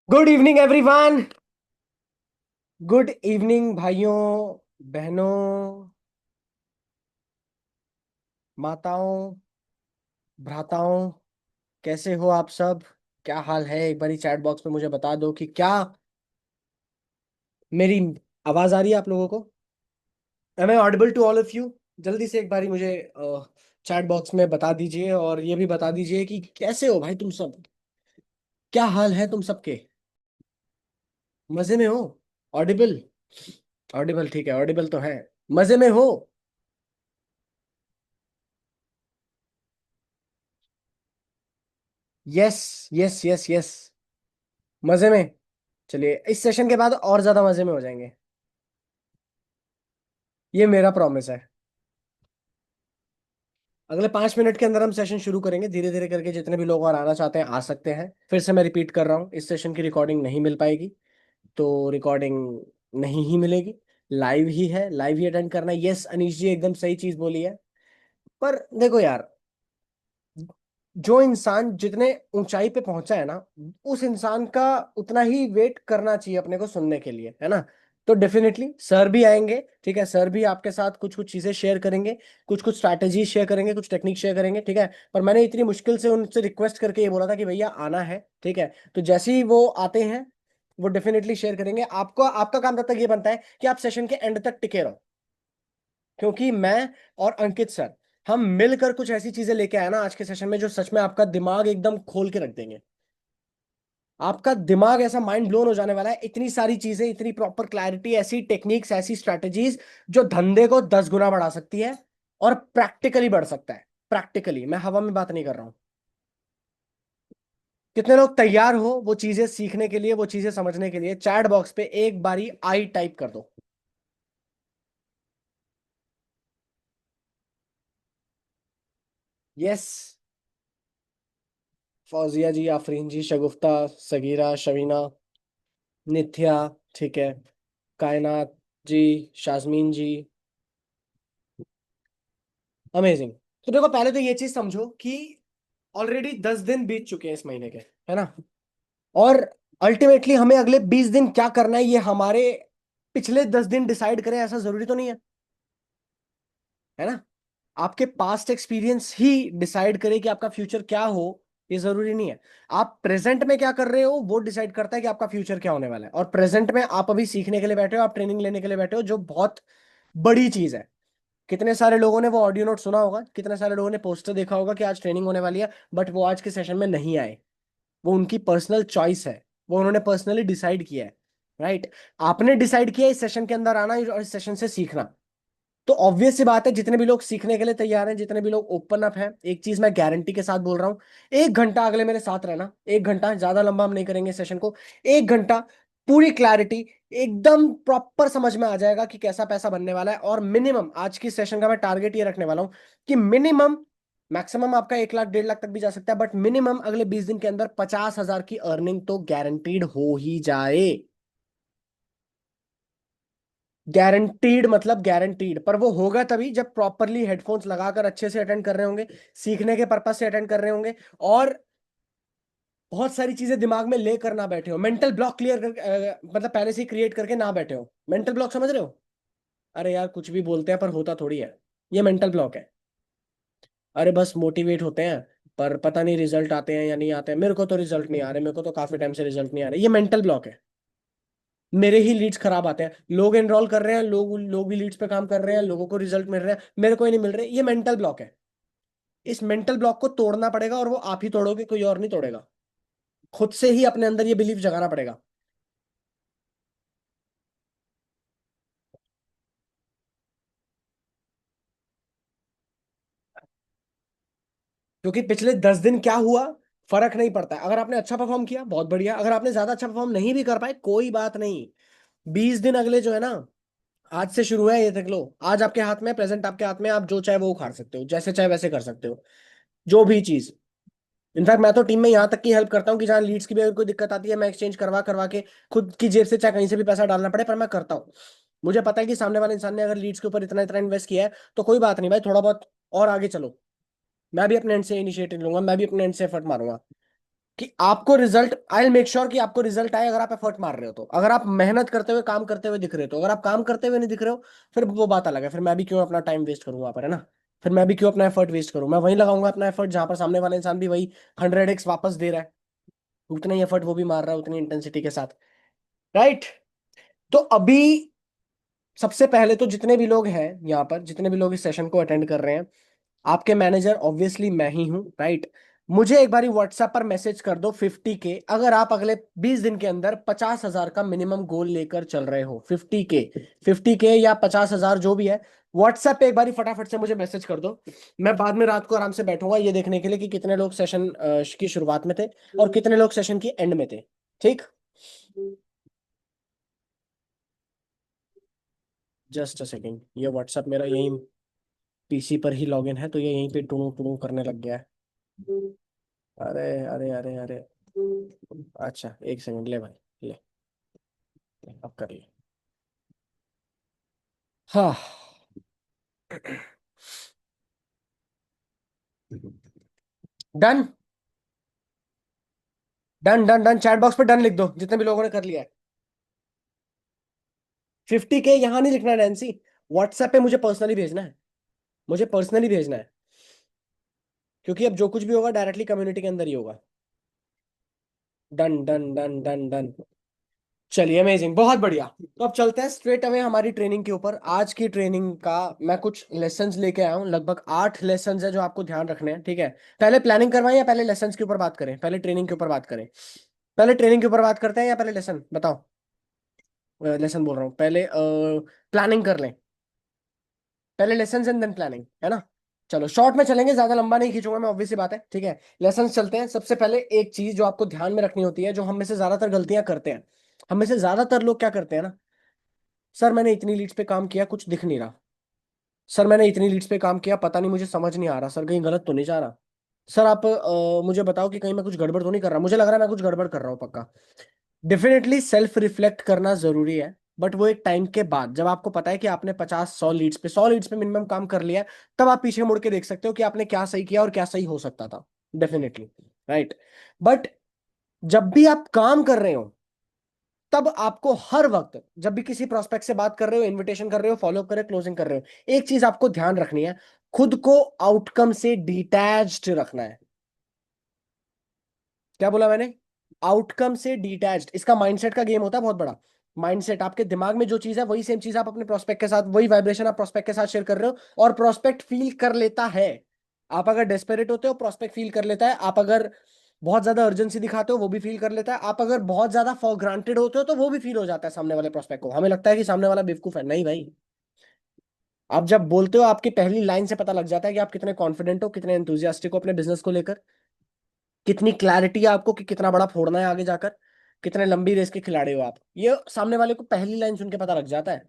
Good evening everyone. Good evening भाइयों, बहनों, माताओं, भ्राताओं। कैसे हो आप सब? क्या हाल है? एक बारी चैट बॉक्स में मुझे बता दो कि क्या मेरी आवाज आ रही है आप लोगों को? Am I audible to all of you? जल्दी से एक बारी मुझे चैट बॉक्स में बता दीजिए, और ये भी बता दीजिए कि कैसे हो भाई तुम सब। क्या हाल है तुम सबके? मजे में हो? ऑडिबल? ऑडिबल ठीक है, ऑडिबल तो है। मजे में हो? Yes, yes, yes, yes. मजे में। चलिए, इस सेशन के बाद और ज्यादा मजे में हो जाएंगे। ये मेरा प्रॉमिस है। अगले 5 मिनट के अंदर हम सेशन शुरू करेंगे, धीरे धीरे करके जितने भी लोग और आना चाहते हैं आ सकते हैं। फिर से मैं रिपीट कर रहा हूँ, इस सेशन की रिकॉर्डिंग नहीं मिल पाएगी। तो रिकॉर्डिंग नहीं ही मिलेगी। लाइव ही है, लाइव ही अटेंड करना है। यस, अनीश जी एकदम सही चीज बोली है। पर देखो यार, जो इंसान जितने ऊंचाई पे पहुंचा है ना, उस इंसान का उतना ही वेट करना चाहिए अपने को सुनने के लिए, है ना? तो डेफिनेटली सर भी आएंगे, ठीक है? सर भी आपके साथ कुछ कुछ चीजें शेयर करेंगे, कुछ कुछ स्ट्रैटेजी शेयर करेंगे, कुछ टेक्निक शेयर करेंगे, ठीक है? पर मैंने इतनी मुश्किल से उनसे रिक्वेस्ट करके ये बोला था कि भैया आना है, ठीक है? तो जैसे ही वो आते हैं, वो डेफिनेटली शेयर करेंगे। आपको आपका काम तब तक ये बनता है कि आप सेशन के एंड तक टिके रहो, क्योंकि मैं और अंकित सर, हम मिलकर कुछ ऐसी चीजें लेके आए ना आज के सेशन में, जो सच में आपका दिमाग एकदम खोल के रख देंगे। आपका दिमाग ऐसा माइंड ब्लोन हो जाने वाला है। इतनी सारी चीजें, इतनी प्रॉपर क्लैरिटी, ऐसी टेक्निक्स, ऐसी स्ट्रैटेजीज जो धंधे को 10 गुना बढ़ा सकती है, और प्रैक्टिकली बढ़ सकता है। प्रैक्टिकली, मैं हवा में बात नहीं कर रहा हूं। कितने लोग तैयार हो वो चीजें सीखने के लिए, वो चीजें समझने के लिए? चैट बॉक्स पे एक बारी आई टाइप कर दो। यस। फौजिया जी, आफरीन जी, शगुफ्ता, सगीरा, शवीना, नित्या, ठीक है, कायनात जी, शाजमीन जी। अमेजिंग। तो देखो, पहले तो ये चीज समझो कि ऑलरेडी 10 दिन बीत चुके हैं इस महीने के, है ना? और अल्टीमेटली हमें अगले 20 दिन क्या करना है, ये हमारे पिछले 10 दिन डिसाइड करें, ऐसा जरूरी तो नहीं है, है ना? आपके पास्ट एक्सपीरियंस ही डिसाइड करे कि आपका फ्यूचर क्या हो, ये जरूरी नहीं है। आप प्रेजेंट में क्या कर रहे हो वो डिसाइड करता है कि आपका फ्यूचर क्या होने वाला है। और प्रेजेंट में आप अभी सीखने के लिए बैठे हो, आप ट्रेनिंग लेने के लिए बैठे हो, जो बहुत बड़ी चीज है। कितने सारे लोगों ने वो ऑडियो नोट सुना होगा, कितने सारे लोगों ने पोस्टर देखा होगा कि आज ट्रेनिंग होने वाली है, बट वो आज के सेशन में नहीं आए। वो उनकी पर्सनल चॉइस है, वो उन्होंने पर्सनली डिसाइड किया है। राइट? आपने डिसाइड किया इस सेशन के अंदर आना और इस सेशन से सीखना। तो ऑब्वियस सी बात है, जितने भी लोग सीखने के लिए तैयार हैं, जितने भी लोग ओपन अप हैं, एक चीज मैं गारंटी के साथ बोल रहा हूँ, 1 घंटा अगले मेरे साथ रहना। 1 घंटा, ज्यादा लंबा हम नहीं करेंगे सेशन को। 1 घंटा पूरी क्लैरिटी, एकदम प्रॉपर समझ में आ जाएगा कि कैसा पैसा बनने वाला है। और मिनिमम आज की सेशन का मैं टारगेट ये रखने वाला हूँ कि मिनिमम, मैक्सिमम आपका 1 लाख 1.5 लाख तक भी जा सकता है, बट मिनिमम अगले 20 दिन के अंदर 50,000 की अर्निंग तो गारंटीड हो ही जाए। गारंटीड मतलब गारंटीड, पर वो होगा तभी जब प्रॉपरली हेडफोन्स लगाकर अच्छे से अटेंड कर रहे होंगे, सीखने के पर्पज से अटेंड कर रहे होंगे, और बहुत सारी चीजें दिमाग में लेकर ना बैठे हो। मेंटल ब्लॉक क्लियर कर, मतलब पहले से ही क्रिएट करके ना बैठे हो। मेंटल ब्लॉक समझ रहे हो? अरे यार, कुछ भी बोलते हैं पर होता थोड़ी है। ये मेंटल ब्लॉक है। अरे बस मोटिवेट होते हैं, पर पता नहीं रिजल्ट आते हैं या नहीं आते हैं। मेरे को तो रिजल्ट नहीं आ रहे, मेरे को तो काफी टाइम से रिजल्ट नहीं आ रहे। ये मेंटल ब्लॉक है। मेरे ही लीड्स खराब आते हैं, लोग एनरोल कर रहे हैं, लोग लोग भी लीड्स पे काम कर रहे हैं, लोगों को रिजल्ट मिल रहे हैं, मेरे को ही नहीं मिल रहे। ये मेंटल ब्लॉक है। इस मेंटल ब्लॉक को तोड़ना पड़ेगा, और वो आप ही तोड़ोगे, कोई और नहीं तोड़ेगा। खुद से ही अपने अंदर ये बिलीफ जगाना पड़ेगा। क्योंकि पिछले 10 दिन क्या हुआ, फर्क नहीं पड़ता है। अगर आपने अच्छा परफॉर्म किया, बहुत बढ़िया। अगर आपने ज्यादा अच्छा परफॉर्म नहीं भी कर पाए, कोई बात नहीं। 20 दिन अगले जो है ना, आज से शुरू है, ये देख लो। आज आपके हाथ में, प्रेजेंट आपके हाथ में, आप जो चाहे वो उखाड़ सकते हो, जैसे चाहे वैसे कर सकते हो, जो भी चीज। इनफैक्ट मैं तो टीम में यहाँ तक की हेल्प करता हूँ कि जहाँ लीड्स की भी अगर कोई दिक्कत आती है, मैं एक्सचेंज करवा करवा के खुद की जेब से चाहे कहीं से भी पैसा डालना पड़े, पर मैं करता हूँ। मुझे पता है कि सामने वाले इंसान ने अगर लीड्स के ऊपर इतना इतना इन्वेस्ट किया है, तो कोई बात नहीं भाई, थोड़ा बहुत और आगे चलो। मैं भी अपने एंड से इनिशिएटिव लूंगा, मैं भी अपने एंड से एफर्ट मारूंगा। कि आपको result, I will make sure कि आपको रिजल्ट आए अगर आप एफर्ट मार रहे हो तो, अगर आप मेहनत करते हुए काम करते हुए दिख रहे हो तो। अगर आप काम करते हुए नहीं दिख रहे हो, फिर वो बात अलग है, फिर मैं भी क्यों अपना टाइम वेस्ट करूँ वहां पर, है ना। फिर मैं भी क्यों अपना एफर्ट वेस्ट करूँ, मैं वहीं लगाऊंगा अपना एफर्ट जहां पर सामने वाला इंसान भी वही 100x वापस दे रहा है, उतना ही एफर्ट वो भी मार रहा है उतनी इंटेंसिटी के साथ, राइट। तो अभी सबसे पहले तो जितने भी लोग हैं यहाँ पर, जितने भी लोग इस सेशन को अटेंड कर रहे हैं, आपके मैनेजर ऑब्वियसली मैं ही हूँ, राइट। मुझे एक बारी व्हाट्सएप पर मैसेज कर दो 50K, अगर आप अगले 20 दिन के अंदर 50,000 का मिनिमम गोल लेकर चल रहे हो। 50K, 50K या 50,000 जो भी है, व्हाट्सएप पे एक बारी फटाफट से मुझे मैसेज कर दो। मैं बाद में रात को आराम से बैठूंगा ये देखने के लिए कि कितने लोग सेशन की शुरुआत में थे और कितने लोग सेशन की एंड में थे, ठीक। जस्ट अ सेकेंड, ये व्हाट्सएप मेरा यही पीसी पर ही लॉगिन है, तो ये यहीं पे टुणू टुणू करने लग गया है। अरे अरे अरे अरे, अच्छा एक सेकंड, ले भाई, ले, अब कर ले। हाँ, done done done done, chat box पे डन लिख दो जितने भी लोगों ने कर लिया है। 50K यहाँ नहीं लिखना है नैन्सी, व्हाट्सएप पे मुझे पर्सनली भेजना है, मुझे पर्सनली भेजना है, क्योंकि अब जो कुछ भी होगा डायरेक्टली कम्युनिटी के अंदर ही होगा। Done done done done done, चलिए अमेजिंग, बहुत बढ़िया। तो अब चलते हैं स्ट्रेट अवे हमारी ट्रेनिंग के ऊपर। आज की ट्रेनिंग का मैं कुछ लेसन्स लेके आया हूँ, लगभग 8 लेसन्स है जो आपको ध्यान रखने हैं, ठीक है। पहले प्लानिंग करवाएं या पहले लेसन्स के ऊपर बात करें, पहले ट्रेनिंग के ऊपर बात करें। पहले ट्रेनिंग के ऊपर बात करते हैं या पहले लेसन, बताओ। लेसन बोल रहा हूँ, पहले प्लानिंग कर लें, पहले लेसन एंड देन प्लानिंग, है ना। चलो शॉर्ट में चलेंगे, ज्यादा लंबा नहीं खींचूंगा मैं, ऑब्वियस सी बात है, ठीक है। लेसन चलते हैं। सबसे पहले एक चीज जो आपको ध्यान में रखनी होती है, जो हम में से ज्यादातर गलतियां करते हैं, हम में से ज्यादातर लोग क्या करते हैं ना, सर मैंने इतनी लीड्स पे काम किया कुछ दिख नहीं रहा, सर मैंने इतनी लीड्स पे काम किया पता नहीं मुझे समझ नहीं आ रहा, सर कहीं गलत तो नहीं जा रहा, सर आप मुझे बताओ कि कहीं मैं कुछ गड़बड़ तो नहीं कर रहा, मुझे लग रहा है मैं कुछ गड़बड़ कर रहा हूँ पक्का। डेफिनेटली सेल्फ रिफ्लेक्ट करना जरूरी है, बट वो एक टाइम के बाद, जब आपको पता है कि आपने 50 100 लीड्स पे मिनिमम काम कर लिया है, तब आप पीछे मुड़ के देख सकते हो कि आपने क्या सही किया और क्या सही हो सकता था। Definitely, right. बट जब भी आप काम कर रहे हो, तब आपको हर वक्त, जब भी किसी प्रोस्पेक्ट से बात कर रहे हो, इन्विटेशन कर रहे हो, फॉलो कर रहे हो, क्लोजिंग कर रहे हो, एक चीज आपको ध्यान रखनी है, खुद को आउटकम से डिटैच्ड रखना है। क्या बोला मैंने? आउटकम से डिटैच्ड, इसका माइंडसेट का गेम होता है बहुत बड़ा। माइंडसेट, आपके दिमाग में जो चीज है वही सेम चीज आप अपने प्रोस्पेक्ट के साथ, वही वाइब्रेशन आप प्रोस्पेक्ट के साथ शेयर कर रहे हो, और प्रोस्पेक्ट फील कर लेता है। आप अगर डेस्परेट होते हो प्रोस्पेक्ट फील कर लेता है, आप अगर बहुत ज्यादा अर्जेंसी दिखाते हो वो भी फील कर लेता है, आप अगर बहुत ज्यादा फॉर ग्रांटेड होते हो तो वो भी फील हो जाता है सामने वाले प्रोस्पेक्ट को। हमें लगता है कि सामने वाला बेवकूफ है, नहीं भाई। आप जब बोलते हो आपकी पहली लाइन से पता लग जाता है कि आप कितने कॉन्फिडेंट हो, कितने एंथुजियास्टिक हो अपने बिजनेस को लेकर, कितनी क्लैरिटी है आपको कि कितना बड़ा फोड़ना है आगे जाकर, कितने लंबी रेस के खिलाड़ी हो आप, ये सामने वाले को पहली लाइन सुन के पता लग जाता है।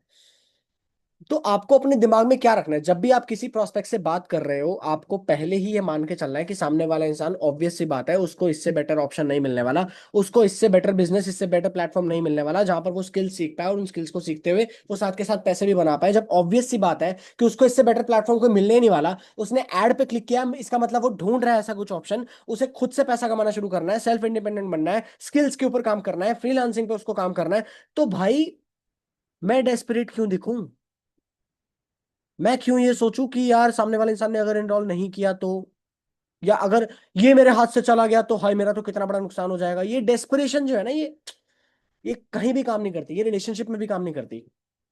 तो आपको अपने दिमाग में क्या रखना है, जब भी आप किसी प्रोस्पेक्ट से बात कर रहे हो, आपको पहले ही ये मान के चलना है कि सामने वाला इंसान, ऑब्वियस सी बात है, उसको इससे बेटर ऑप्शन नहीं मिलने वाला, उसको इससे बेटर बिजनेस, इससे बेटर प्लेटफॉर्म नहीं मिलने वाला जहां पर वो स्किल्स सीख पाए और उन स्किल्स को सीखते हुए वो साथ के साथ पैसे भी बना पाए। जब ऑब्वियस सी बात है कि उसको इससे बेटर प्लेटफॉर्म को मिलने ही नहीं वाला, उसने एड पे क्लिक किया, इसका मतलब वो ढूंढ रहा है ऐसा कुछ ऑप्शन, उसे खुद से पैसा कमाना शुरू करना है, सेल्फ इंडिपेंडेंट बनना है, स्किल्स के ऊपर काम करना है, फ्रीलांसिंग पे उसको काम करना है। तो भाई मैं डेस्परेट क्यों दिखूं, मैं क्यों ये सोचूं कि यार सामने वाले इंसान ने अगर इनरोल नहीं किया तो, या अगर ये मेरे हाथ से चला गया तो हाय मेरा तो कितना बड़ा नुकसान हो जाएगा। ये डेस्परेशन जो है ना, ये कहीं भी काम नहीं करती, ये रिलेशनशिप में भी काम नहीं करती।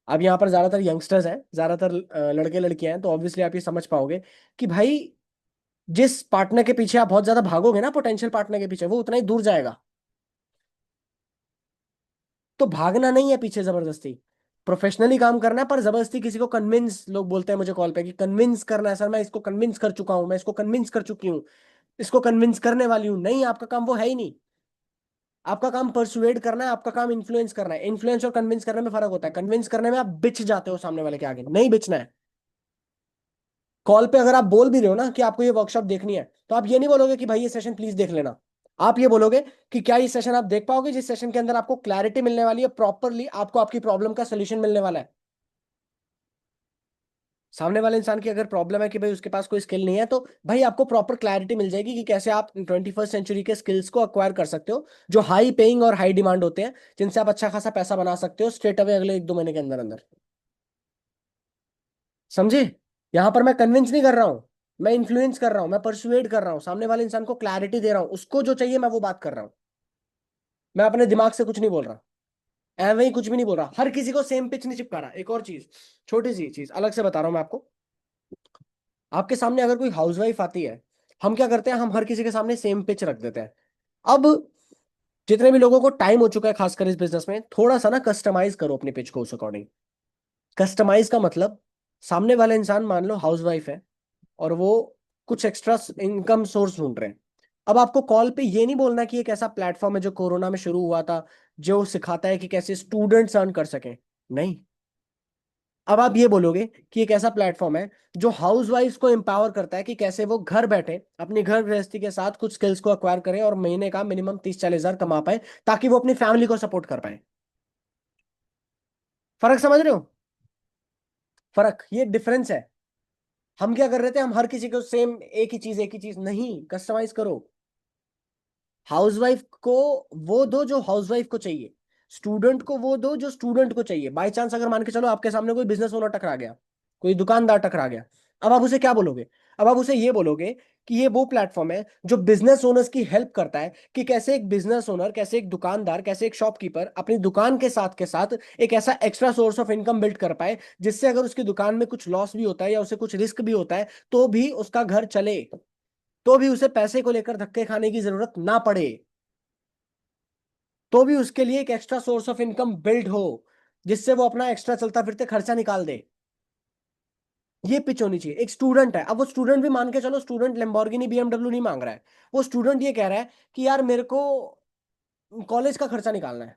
अब यहाँ पर ज्यादातर यंगस्टर्स हैं, ज्यादातर लड़के लड़कियां हैं, तो ऑब्वियसली आप ये समझ पाओगे कि भाई जिस पार्टनर के पीछे आप बहुत ज्यादा भागोगे ना, पोटेंशियल पार्टनर के पीछे, वो उतना ही दूर जाएगा। तो भागना नहीं है पीछे जबरदस्ती, प्रोफेशनली काम करना है, पर जबरदस्ती किसी को कन्विंस, लोग बोलते हैं मुझे कॉल पे कि कन्विंस करना है सर, मैं इसको कन्विंस कर चुका हूं, मैं इसको कन्विंस कर चुकी हूँ, इसको कन्विंस करने वाली हूँ। नहीं, आपका काम वो है ही नहीं। आपका काम परसुएड करना है, आपका काम इन्फ्लुएंस करना है। इन्फ्लुएंस और कन्विंस करने में फर्क होता है, कन्विंस करने में आप बिछ जाते हो सामने वाले के आगे, नहीं बिछना है। कॉल पे अगर आप बोल भी रहे हो ना कि आपको ये वर्कशॉप देखनी है, तो आप ये नहीं बोलोगे कि भाई ये सेशन प्लीज देख लेना, आप ये बोलोगे कि क्या ये सेशन आप देख पाओगे, जिस सेशन के अंदर आपको क्लैरिटी मिलने वाली है, प्रॉपरली आपको आपकी प्रॉब्लम का सोल्यूशन मिलने वाला है। सामने वाले इंसान की अगर प्रॉब्लम है कि भाई उसके पास कोई स्किल नहीं है, तो भाई आपको प्रॉपर क्लैरिटी मिल जाएगी कि कैसे आप 21st सेंचुरी के स्किल्स को अक्वायर कर सकते हो, जो हाई पेइंग और हाई डिमांड होते हैं, जिनसे आप अच्छा खासा पैसा बना सकते हो स्ट्रेट अवे अगले 1-2 महीने के अंदर अंदर। समझे? यहां पर मैं कन्विंस नहीं कर रहा हूं, मैं इन्फ्लुएंस कर रहा हूं, मैं परसुएड कर रहा हूं, सामने वाले इंसान को क्लैरिटी दे रहा हूं, उसको जो चाहिए मैं वो बात कर रहा हूं। मैं अपने दिमाग से कुछ नहीं बोल रहा, एवं ही कुछ भी नहीं बोल रहा, हर किसी को सेम पिच नहीं चिपका रहा। एक और चीज, छोटी सी चीज अलग से बता रहा हूं मैं आपको। आपके सामने अगर कोई हाउसवाइफ आती है, हम क्या करते हैं, हम हर किसी के सामने सेम पिच रख देते हैं। अब जितने भी लोगों को टाइम हो चुका है खासकर इस बिजनेस में, थोड़ा सा ना कस्टमाइज करो अपनी पिच को उस अकॉर्डिंग। कस्टमाइज का मतलब, सामने वाला इंसान मान लो हाउसवाइफ है और वो कुछ एक्स्ट्रा इनकम सोर्स ढूंढ रहे हैं। अब आपको कॉल पे ये नहीं बोलना कि एक ऐसा प्लेटफॉर्म है जो कोरोना में शुरू हुआ था, जो सिखाता है कि कैसे स्टूडेंट्स अर्न कर सकें। नहीं, अब आप ये बोलोगे कि एक ऐसा प्लेटफॉर्म है जो हाउस वाइफ्स को एम्पावर करता है कि कैसे वो घर बैठे अपनी घर गृहस्थी के साथ कुछ स्किल्स को अक्वायर करें और महीने का मिनिमम 30-40 हजार कमा पाए, ताकि वो अपनी फैमिली को सपोर्ट कर पाए। फर्क समझ रहे हो? फर्क, ये डिफरेंस है। हम क्या कर रहे थे, हम हर किसी को सेम एक ही चीज नहीं, कस्टमाइज करो। हाउसवाइफ को वो दो जो हाउसवाइफ को चाहिए, स्टूडेंट को वो दो जो स्टूडेंट को चाहिए। बाई चांस अगर मान के चलो आपके सामने कोई बिजनेस ओनर टकरा गया, कोई दुकानदार टकरा गया, अब आप उसे क्या बोलोगे? अब आप उसे ये बोलोगे कि ये वो प्लेटफॉर्म है जो बिजनेस ओनर्स की हेल्प करता है कि कैसे एक बिजनेस ओनर, कैसे एक दुकानदार, कैसे एक शॉपकीपर अपनी दुकान के साथ एक ऐसा extra source of income build कर पाए, जिससे अगर उसकी दुकान में कुछ लॉस भी होता है या उसे कुछ रिस्क भी होता है, तो भी उसका घर चले, तो भी उसे पैसे को लेकर धक्के खाने की जरूरत ना पड़े, तो भी उसके लिए एक extra source of income build हो, जिससे वो अपना एक्स्ट्रा चलता फिरते खर्चा निकाल दे। ये पिच होनी चाहिए। एक स्टूडेंट है, अब वो स्टूडेंट भी मान के चलो, स्टूडेंट लैम्बोर्गिनी BMW नहीं मांग रहा है। वो स्टूडेंट ये कह रहा है कि यार मेरे को कॉलेज का खर्चा निकालना है,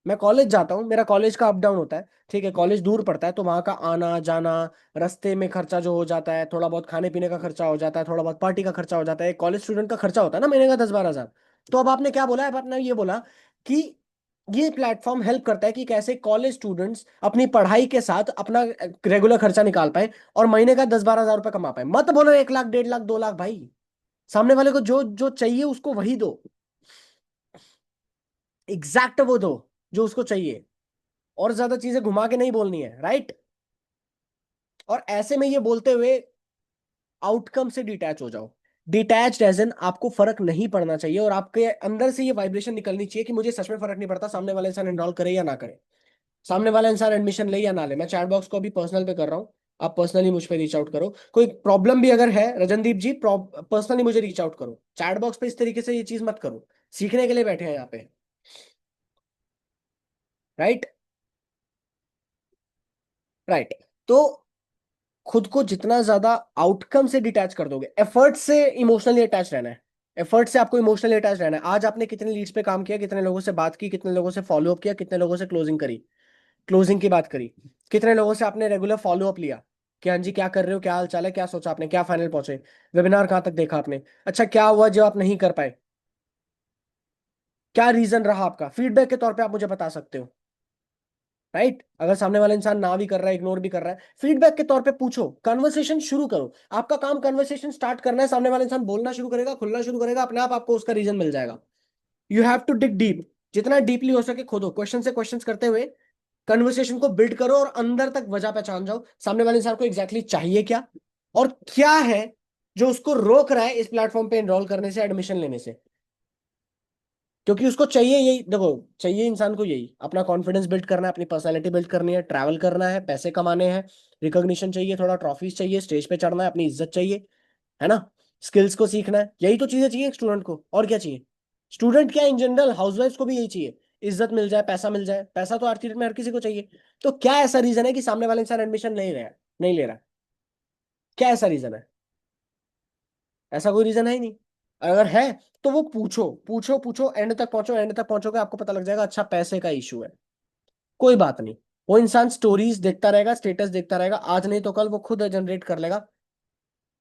मैं कॉलेज जाता हूँ, मेरा कॉलेज का अप डाउन होता है, ठीक है, कॉलेज दूर पड़ता है, तो वहां का आना जाना, रास्ते में खर्चा जो हो जाता है, थोड़ा बहुत खाने पीने का खर्चा हो जाता है, थोड़ा बहुत पार्टी का खर्चा हो जाता है, कॉलेज स्टूडेंट का खर्चा होता है ना महीने का 10-12 हजार। तो अब आपने क्या बोला है, अब आपने ये बोला कि ये प्लेटफॉर्म हेल्प करता है कि कैसे कॉलेज स्टूडेंट्स अपनी पढ़ाई के साथ अपना रेगुलर खर्चा निकाल पाए और महीने का 10-12 हजार रुपये कमा पाए। मत बोलो 1 लाख, 1.5 लाख, 2 लाख। भाई सामने वाले को जो जो चाहिए उसको वही दो, एग्जैक्ट वो दो जो उसको चाहिए, और ज्यादा चीजें घुमा के नहीं बोलनी है, राइट? और ऐसे में ये बोलते हुए आउटकम से डिटैच हो जाओ। डिटैच्ड एज एन आपको फर्क नहीं पड़ना चाहिए, और आपके अंदर से ये वाइब्रेशन निकलनी चाहिए कि मुझे सच में फर्क नहीं पड़ता सामने वाला इंसान एनरोल करे या ना करे, सामने वाला इंसान एडमिशन ले या ना ले। मैं चैट बॉक्स को अभी पर्सनल पे कर रहा हूँ, आप पर्सनली मुझ पे रीच आउट करो। कोई प्रॉब्लम भी अगर है रजनदीप जी, पर्सनली मुझे रीच आउट करो। चैट बॉक्स पे इस तरीके से ये चीज मत करो, सीखने के लिए बैठे हैं यहाँ पे, राइट? राइट। तो खुद को जितना ज्यादा आउटकम से डिटैच कर दोगे, एफर्ट से इमोशनली अटैच रहना है, एफर्ट से आपको इमोशनली अटैच रहना है। आज आपने कितने लीड्स पे काम किया, कितने लोगों से बात की, कितने लोगों से फॉलो अप किया, कितने लोगों से क्लोजिंग करी, क्लोजिंग की बात करी, कितने लोगों से आपने रेगुलर फॉलो अप लिया कि हाँ जी क्या कर रहे हो, क्या हाल चाल है, क्या सोचा आपने, क्या फाइनल पहुंचे, वेबिनार कहाँ तक देखा आपने, अच्छा क्या हुआ जो आप नहीं कर पाए, क्या रीजन रहा आपका, फीडबैक के तौर पे आप मुझे बता सकते हो, राइट? अगर सामने वाला इंसान ना भी कर रहा है, इग्नोर भी कर रहा है, फीडबैक के तौर पे पूछो, कन्वर्सेशन शुरू करो। आपका काम कन्वर्सेशन स्टार्ट करना है, सामने वाला इंसान बोलना शुरू करेगा, खुलना शुरू करेगा, अपने आप आपको उसका रीजन मिल जाएगा। You have to dig deep, जितना डीपली हो सके खोदो, क्वेश्चन से क्वेश्चन करते हुए कन्वर्सेशन को बिल्ड करो, और अंदर तक वजह पहचान जाओ सामने वाले इंसान को एग्जैक्टली चाहिए क्या, और क्या है जो उसको रोक रहा है इस प्लेटफॉर्म पे एनरोल करने से, एडमिशन लेने से। क्योंकि उसको चाहिए यही, देखो, चाहिए इंसान को यही, अपना कॉन्फिडेंस बिल्ड करना है, अपनी पर्सनैलिटी बिल्ड करनी है, ट्रैवल करना है, पैसे कमाने हैं, रिकॉग्निशन चाहिए, थोड़ा ट्रॉफीज चाहिए, स्टेज पे चढ़ना है, अपनी इज्जत चाहिए, है ना, स्किल्स को सीखना है, यही तो चीजें चाहिए स्टूडेंट को, और क्या चाहिए? स्टूडेंट क्या, इन जनरल हाउसवाइफ को भी यही चाहिए, इज्जत मिल जाए, पैसा मिल जाए, पैसा तो आखिर में हर किसी को चाहिए। तो क्या ऐसा रीजन है कि सामने वाले इंसान एडमिशन नहीं रहा है, नहीं ले रहा? क्या ऐसा रीजन है? ऐसा कोई रीजन है ही नहीं। अगर है तो वो पूछो, पूछो, पूछो, एंड तक पहुंचो, एंड तक पहुंचोगे आपको पता लग जाएगा, अच्छा पैसे का इशू है। कोई बात नहीं, वो इंसान स्टोरीज देखता रहेगा, स्टेटस देखता रहेगा, आज नहीं तो कल वो खुद जनरेट कर लेगा।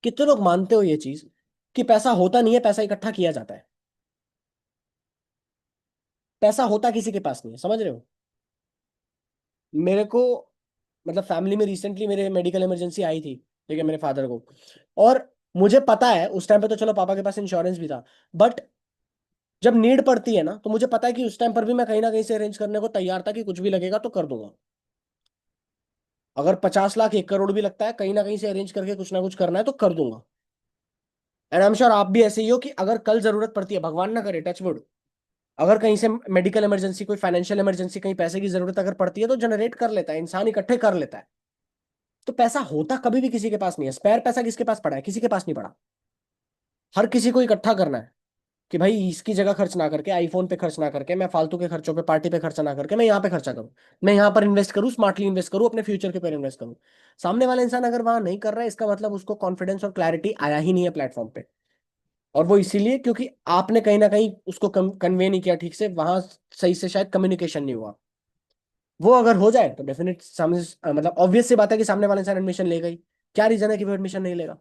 कितने लोग मानते हो ये चीज कि पैसा होता नहीं है, पैसा इकट्ठा किया जाता है? पैसा होता किसी के पास नहीं है, समझ रहे हो? मेरे को मतलब फैमिली में रिसेंटली मेरे मेडिकल इमरजेंसी आई थी, ठीक है, मेरे फादर को। और मुझे पता है उस टाइम पे तो चलो पापा के पास इंश्योरेंस भी था, बट जब नीड पड़ती है ना तो मुझे पता है कि उस टाइम पर भी मैं कहीं ना कहीं से अरेंज करने को तैयार था कि कुछ भी लगेगा तो कर दूंगा। अगर 50 लाख 1 करोड़ भी लगता है, कहीं ना कहीं से अरेंज करके कुछ ना कुछ करना है तो कर दूंगा। एंड आई एम श्योर आप भी ऐसे ही हो कि अगर कल जरूरत पड़ती है, भगवान ना करे, टच वुड, अगर कहीं से मेडिकल इमरजेंसी, कोई फाइनेंशियल इमरजेंसी, कहीं पैसे की जरूरत अगर पड़ती है तो जनरेट कर लेता है इंसान, इकट्ठे कर लेता है। तो पैसा होता कभी भी किसी के पास नहीं है। स्पेयर पैसा किसके पास पड़ा है? किसी के पास नहीं पड़ा। हर किसी को इकट्ठा करना है कि भाई इसकी जगह खर्च ना करके, आईफोन पे खर्च ना करके, मैं फालतू के खर्चों पे, पार्टी पे खर्चा ना करके, मैं यहाँ पे खर्चा करूँ, मैं यहाँ पर इन्वेस्ट करूँ, स्मार्टली इन्वेस्ट करूँ, अपने फ्यूचर के पर इन्वेस्ट करूँ। सामने वाला इंसान अगर वहां नहीं कर रहा है, इसका मतलब उसको कॉन्फिडेंस और क्लैरिटी आया ही नहीं है प्लेटफॉर्म पे। और वो इसीलिए क्योंकि आपने कहीं ना कहीं उसको कन्वे नहीं किया ठीक से, वहां सही से शायद कम्युनिकेशन नहीं हुआ। वो अगर हो जाए तो डेफिनेट सामने मतलब ऑब्वियस सी बात है कि सामने वाला इंसान एडमिशन लेगा ही। क्या रीजन है कि वो एडमिशन नहीं लेगा?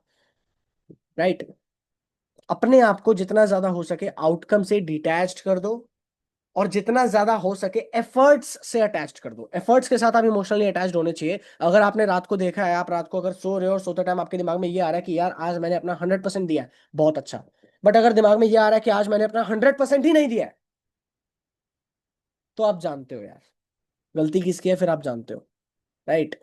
राइट। अपने आप को जितना ज्यादा हो सके आउटकम से डिटैच्ड कर दो, और जितना ज्यादा हो सके एफर्ट्स से अटैच्ड कर दो। एफर्ट्स के साथ आप इमोशनली अटैच्ड होने चाहिए। अगर आपने रात को देखा है, आप रात को अगर सो रहे हो और सोते टाइम आपके दिमाग में ये आ रहा है कि यार आज मैंने अपना 100% दिया है, बहुत अच्छा। बट अगर दिमाग में ये आ रहा है कि आज मैंने अपना 100% ही नहीं दिया है, तो आप जानते हो यार गलती किसकी है, फिर आप जानते हो। राइट।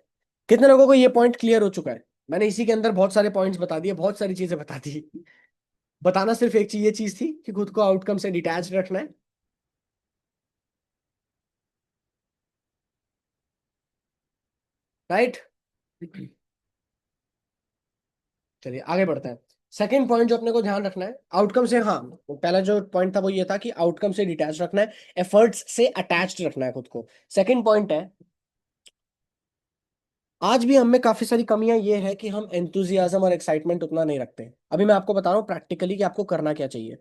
कितने लोगों को ये पॉइंट क्लियर हो चुका है? मैंने इसी के अंदर बहुत सारे पॉइंट्स बता दिए, बहुत सारी चीजें बता दी। बताना सिर्फ एक चीज, ये चीज थी कि खुद को आउटकम से डिटैच रखना है। राइट। चलिए आगे बढ़ते हैं। सेकंड पॉइंट जो अपने को ध्यान रखना है आउटकम से, हाँ, पहला जो पॉइंट था वो ये था कि आउटकम से डिटैच रखना है, एफर्ट्स से अटैच्ड रखना है खुद को। सेकंड पॉइंट है, आज भी हम में काफी सारी कमियां ये है कि हम एंथुजियाज्म और एक्साइटमेंट उतना नहीं रखते। अभी मैं आपको बता रहा हूँ प्रैक्टिकली कि आपको करना क्या चाहिए।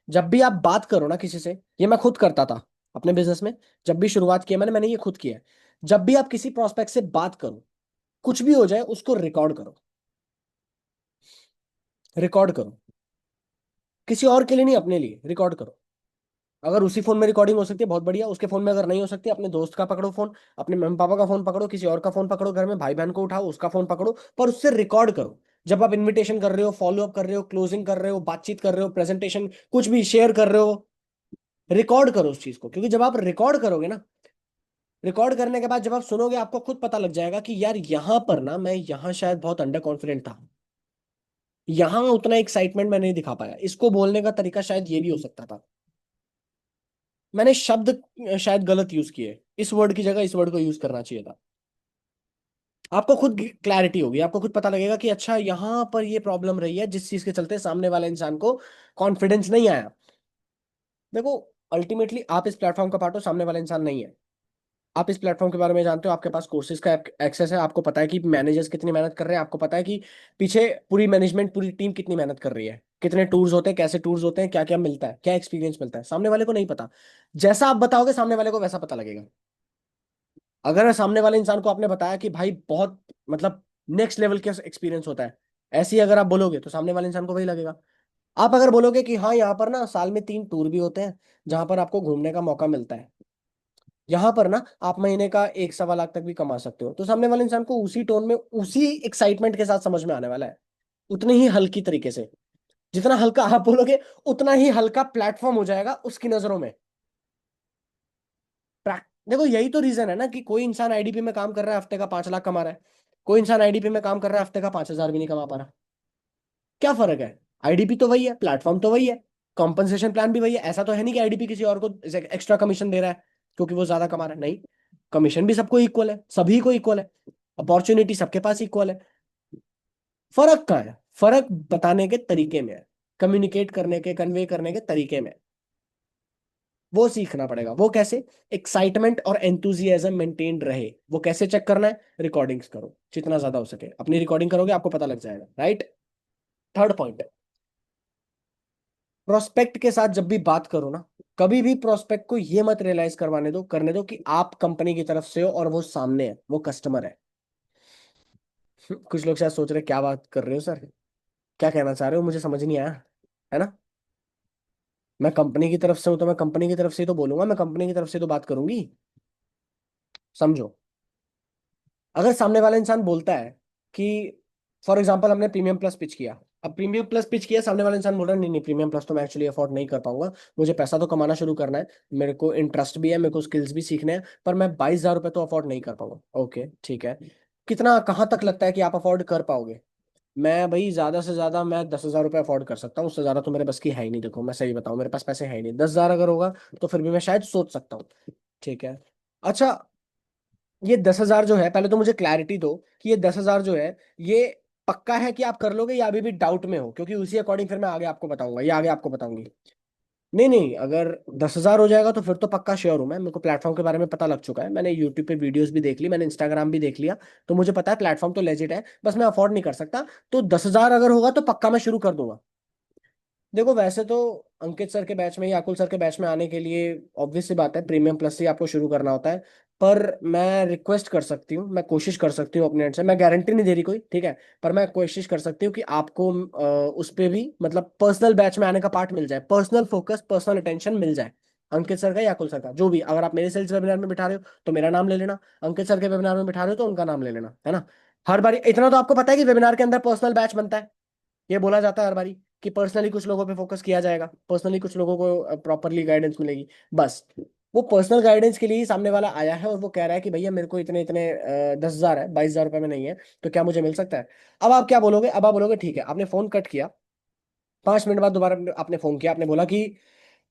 जब भी आप बात करो ना किसी से, ये मैं खुद करता था अपने बिजनेस में, जब भी शुरुआत किया मैंने मैंने ये खुद किया है। जब भी आप किसी प्रोस्पेक्ट से बात करो, कुछ भी हो जाए उसको रिकॉर्ड करो। रिकॉर्ड करो, किसी और के लिए नहीं, अपने लिए रिकॉर्ड करो। अगर उसी फोन में रिकॉर्डिंग हो सकती है बहुत बढ़िया, उसके फोन में अगर नहीं हो सकती, अपने दोस्त का पकड़ो फोन, अपने मम्मी पापा का फोन पकड़ो, किसी और का फोन पकड़ो, घर में भाई बहन को उठाओ उसका फोन पकड़ो, पर उससे रिकॉर्ड करो। जब आप इनविटेशन कर रहे हो, फॉलो अप कर रहे हो, क्लोजिंग कर रहे हो, बातचीत कर रहे हो, प्रेजेंटेशन कुछ भी शेयर कर रहे हो, रिकॉर्ड करो उस चीज को। क्योंकि जब आप रिकॉर्ड करोगे ना, रिकॉर्ड करने के बाद जब आप सुनोगे, आपको खुद पता लग जाएगा कि यार यहाँ पर ना मैं यहाँ शायद बहुत अंडर कॉन्फिडेंट था, यहाँ उतना एक्साइटमेंट मैं नहीं दिखा पाया, इसको बोलने का तरीका शायद ये भी हो सकता था, मैंने शब्द शायद गलत यूज किए, इस वर्ड की जगह इस वर्ड को यूज करना चाहिए था। आपको खुद क्लैरिटी होगी, आपको खुद पता लगेगा कि अच्छा यहाँ पर ये प्रॉब्लम रही है जिस चीज के चलते सामने वाले इंसान को कॉन्फिडेंस नहीं आया। देखो, अल्टीमेटली आप इस प्लेटफॉर्म का पार्ट हो, सामने वाला इंसान नहीं है। आप इस प्लेटफॉर्म के बारे में जानते हो, आपके पास कोर्सेज का एक्सेस है, आपको पता है कि मैनेजर्स कितनी मेहनत कर रहे हैं, आपको पता है कि पीछे पूरी मैनेजमेंट, पूरी टीम कितनी मेहनत कर रही है, कितने टूर्स होते हैं, कैसे टूर्स होते हैं, क्या क्या मिलता है, क्या एक्सपीरियंस मिलता है, सामने वाले को नहीं पता। जैसा आप बताओगे सामने वाले को वैसा पता लगेगा। अगर सामने वाले इंसान को आपने बताया कि भाई बहुत मतलब नेक्स्ट लेवल का एक्सपीरियंस होता है, ऐसे ही अगर आप बोलोगे तो सामने वाले इंसान को वही लगेगा। आप अगर बोलोगे कि हाँ यहाँ पर ना साल में 3 टूर भी होते हैं जहां पर आपको घूमने का मौका मिलता है, यहाँ पर ना आप महीने का 1 सवा लाख तक भी कमा सकते हो, तो सामने वाले इंसान को उसी टोन में, उसी एक्साइटमेंट के साथ समझ में आने वाला है, उतनी ही हल्की तरीके से। जितना हल्का आप बोलोगे उतना ही हल्का प्लेटफॉर्म हो जाएगा उसकी नजरों में। देखो यही तो रीजन है ना कि कोई इंसान आईडीपी में काम कर रहा है, हफ्ते का 5 लाख कमा रहा है, कोई इंसान आईडीपी में काम कर रहा है, हफ्ते का 5 हजार भी नहीं कमा पा रहा। क्या फर्क है? आईडीपी तो वही है, प्लेटफॉर्म तो वही है, कॉम्पनसेशन प्लान भी वही है। ऐसा तो है नहीं कि आईडीपी किसी और को एक्स्ट्रा कमीशन दे रहा है क्योंकि वो ज्यादा कमा रहा है, नहीं। कमीशन भी सबको इक्वल है, सभी को इक्वल है, अपॉर्चुनिटी सबके पास इक्वल है। फर्क कहाँ है? फर्क बताने के तरीके में है, कम्युनिकेट करने के, कन्वे करने के तरीके में। वो सीखना पड़ेगा। वो कैसे? एक्साइटमेंट और एंथुजियाज्म मेंटेन रहे, वो कैसे चेक करना है? रिकॉर्डिंग्स करो जितना ज्यादा हो सके, अपनी रिकॉर्डिंग करोगे आपको पता लग जाएगा। राइट। थर्ड पॉइंट, प्रोस्पेक्ट के साथ जब भी बात करो ना, कभी भी प्रोस्पेक्ट को ये मत रियलाइज करवाने दो, करने दो कि आप कंपनी की तरफ से हो और वो सामने है, वो कस्टमर है। कुछ लोग शायद सोच रहे क्या बात कर रहे हो सर, क्या कहना चाह रहे हो, मुझे समझ नहीं आया, है ना। मैं कंपनी की तरफ से हूं तो मैं कंपनी की तरफ से ही तो बोलूंगा, मैं कंपनी की तरफ से तो बात करूंगी। समझो। अगर सामने वाला इंसान बोलता है कि फॉर एग्जाम्पल हमने प्रीमियम प्लस पिच किया, अब प्रीमियम प्लस पिच किया, सामने वाला इंसान बोल रहा है नहीं नहीं प्रीमियम प्लस तो मैं एक्चुअली अफोर्ड नहीं कर पाऊंगा, मुझे पैसा तो कमाना शुरू करना है, मेरे को इंटरेस्ट भी है, मेरे को स्किल्स भी सीखने हैं, पर मैं 22,000 रुपये तो अफोर्ड नहीं कर पाऊंगा। ओके ठीक है, कितना कहाँ तक लगता है कि आप अफोर्ड कर पाओगे? मैं भाई ज्यादा से ज्यादा मैं 10,000 रुपये अफोर्ड कर सकता हूँ, उससे ज्यादा तो मेरे बस की है ही नहीं। देखो मैं सही बताऊँ, मेरे पास पैसे है ही नहीं। 10,000 अगर होगा तो फिर भी मैं शायद सोच सकता हूँ। ठीक है। अच्छा, ये 10,000 जो है, पहले तो मुझे क्लैरिटी दो कि ये 10,000 जो है, ये पक्का है कि आप कर लोगे या अभी भी डाउट में हो? क्योंकि उसी अकॉर्डिंग फिर मैं आगे आपको बताऊंगा, या आगे आपको बताऊंगी। नहीं नहीं, अगर 10,000 हो जाएगा तो फिर तो पक्का श्योर हूं मैं, मेरे को प्लेटफॉर्म के बारे में पता लग चुका है, मैंने यूट्यूब पे वीडियोस भी देख ली, मैंने इंस्टाग्राम भी देख लिया, तो मुझे पता है प्लेटफॉर्म तो लेजिट है, बस मैं अफोर्ड नहीं कर सकता। तो 10,000 अगर होगा तो पक्का मैं शुरू कर दूंगा। देखो वैसे तो अंकित सर के बैच में या अकुल सर के बैच में आने के लिए ऑब्वियस सी बात है प्रीमियम प्लस से आपको शुरू करना होता है। पर मैं रिक्वेस्ट कर सकती हूँ, मैं कोशिश कर सकती हूँ अपने एंड से, मैं गारंटी नहीं दे रही कोई, ठीक है, पर मैं कोशिश कर सकती हूँ कि आपको उस पे भी मतलब पर्सनल बैच में आने का पार्ट मिल जाए, पर्सनल फोकस पर्सनल अटेंशन मिल जाए। अंकित सर का या अकुल सर का जो भी, अगर आप मेरे सेल्स वेबिनार में बिठा रहे हो तो मेरा नाम ले लेना, अंकित सर के वेबिनार में बिठा रहे हो तो उनका नाम ले लेना, है ना। हर बार इतना तो आपको पता है कि वेबिनार के अंदर पर्सनल बैच बनता है, ये बोला जाता है हर बारी कि पर्सनली कुछ लोगों पे फोकस किया जाएगा, पर्सनली कुछ लोगों को प्रॉपरली गाइडेंस मिलेगी। बस वो पर्सनल गाइडेंस के लिए ही सामने वाला आया है और वो कह रहा है कि भैया मेरे को इतने इतने 10,000 है, 22,000 रुपये में नहीं है, तो क्या मुझे मिल सकता है? अब आप क्या बोलोगे? अब आप बोलोगे ठीक है, आपने फोन कट किया, 5 मिनट बाद दोबारा आपने फोन किया, आपने बोला कि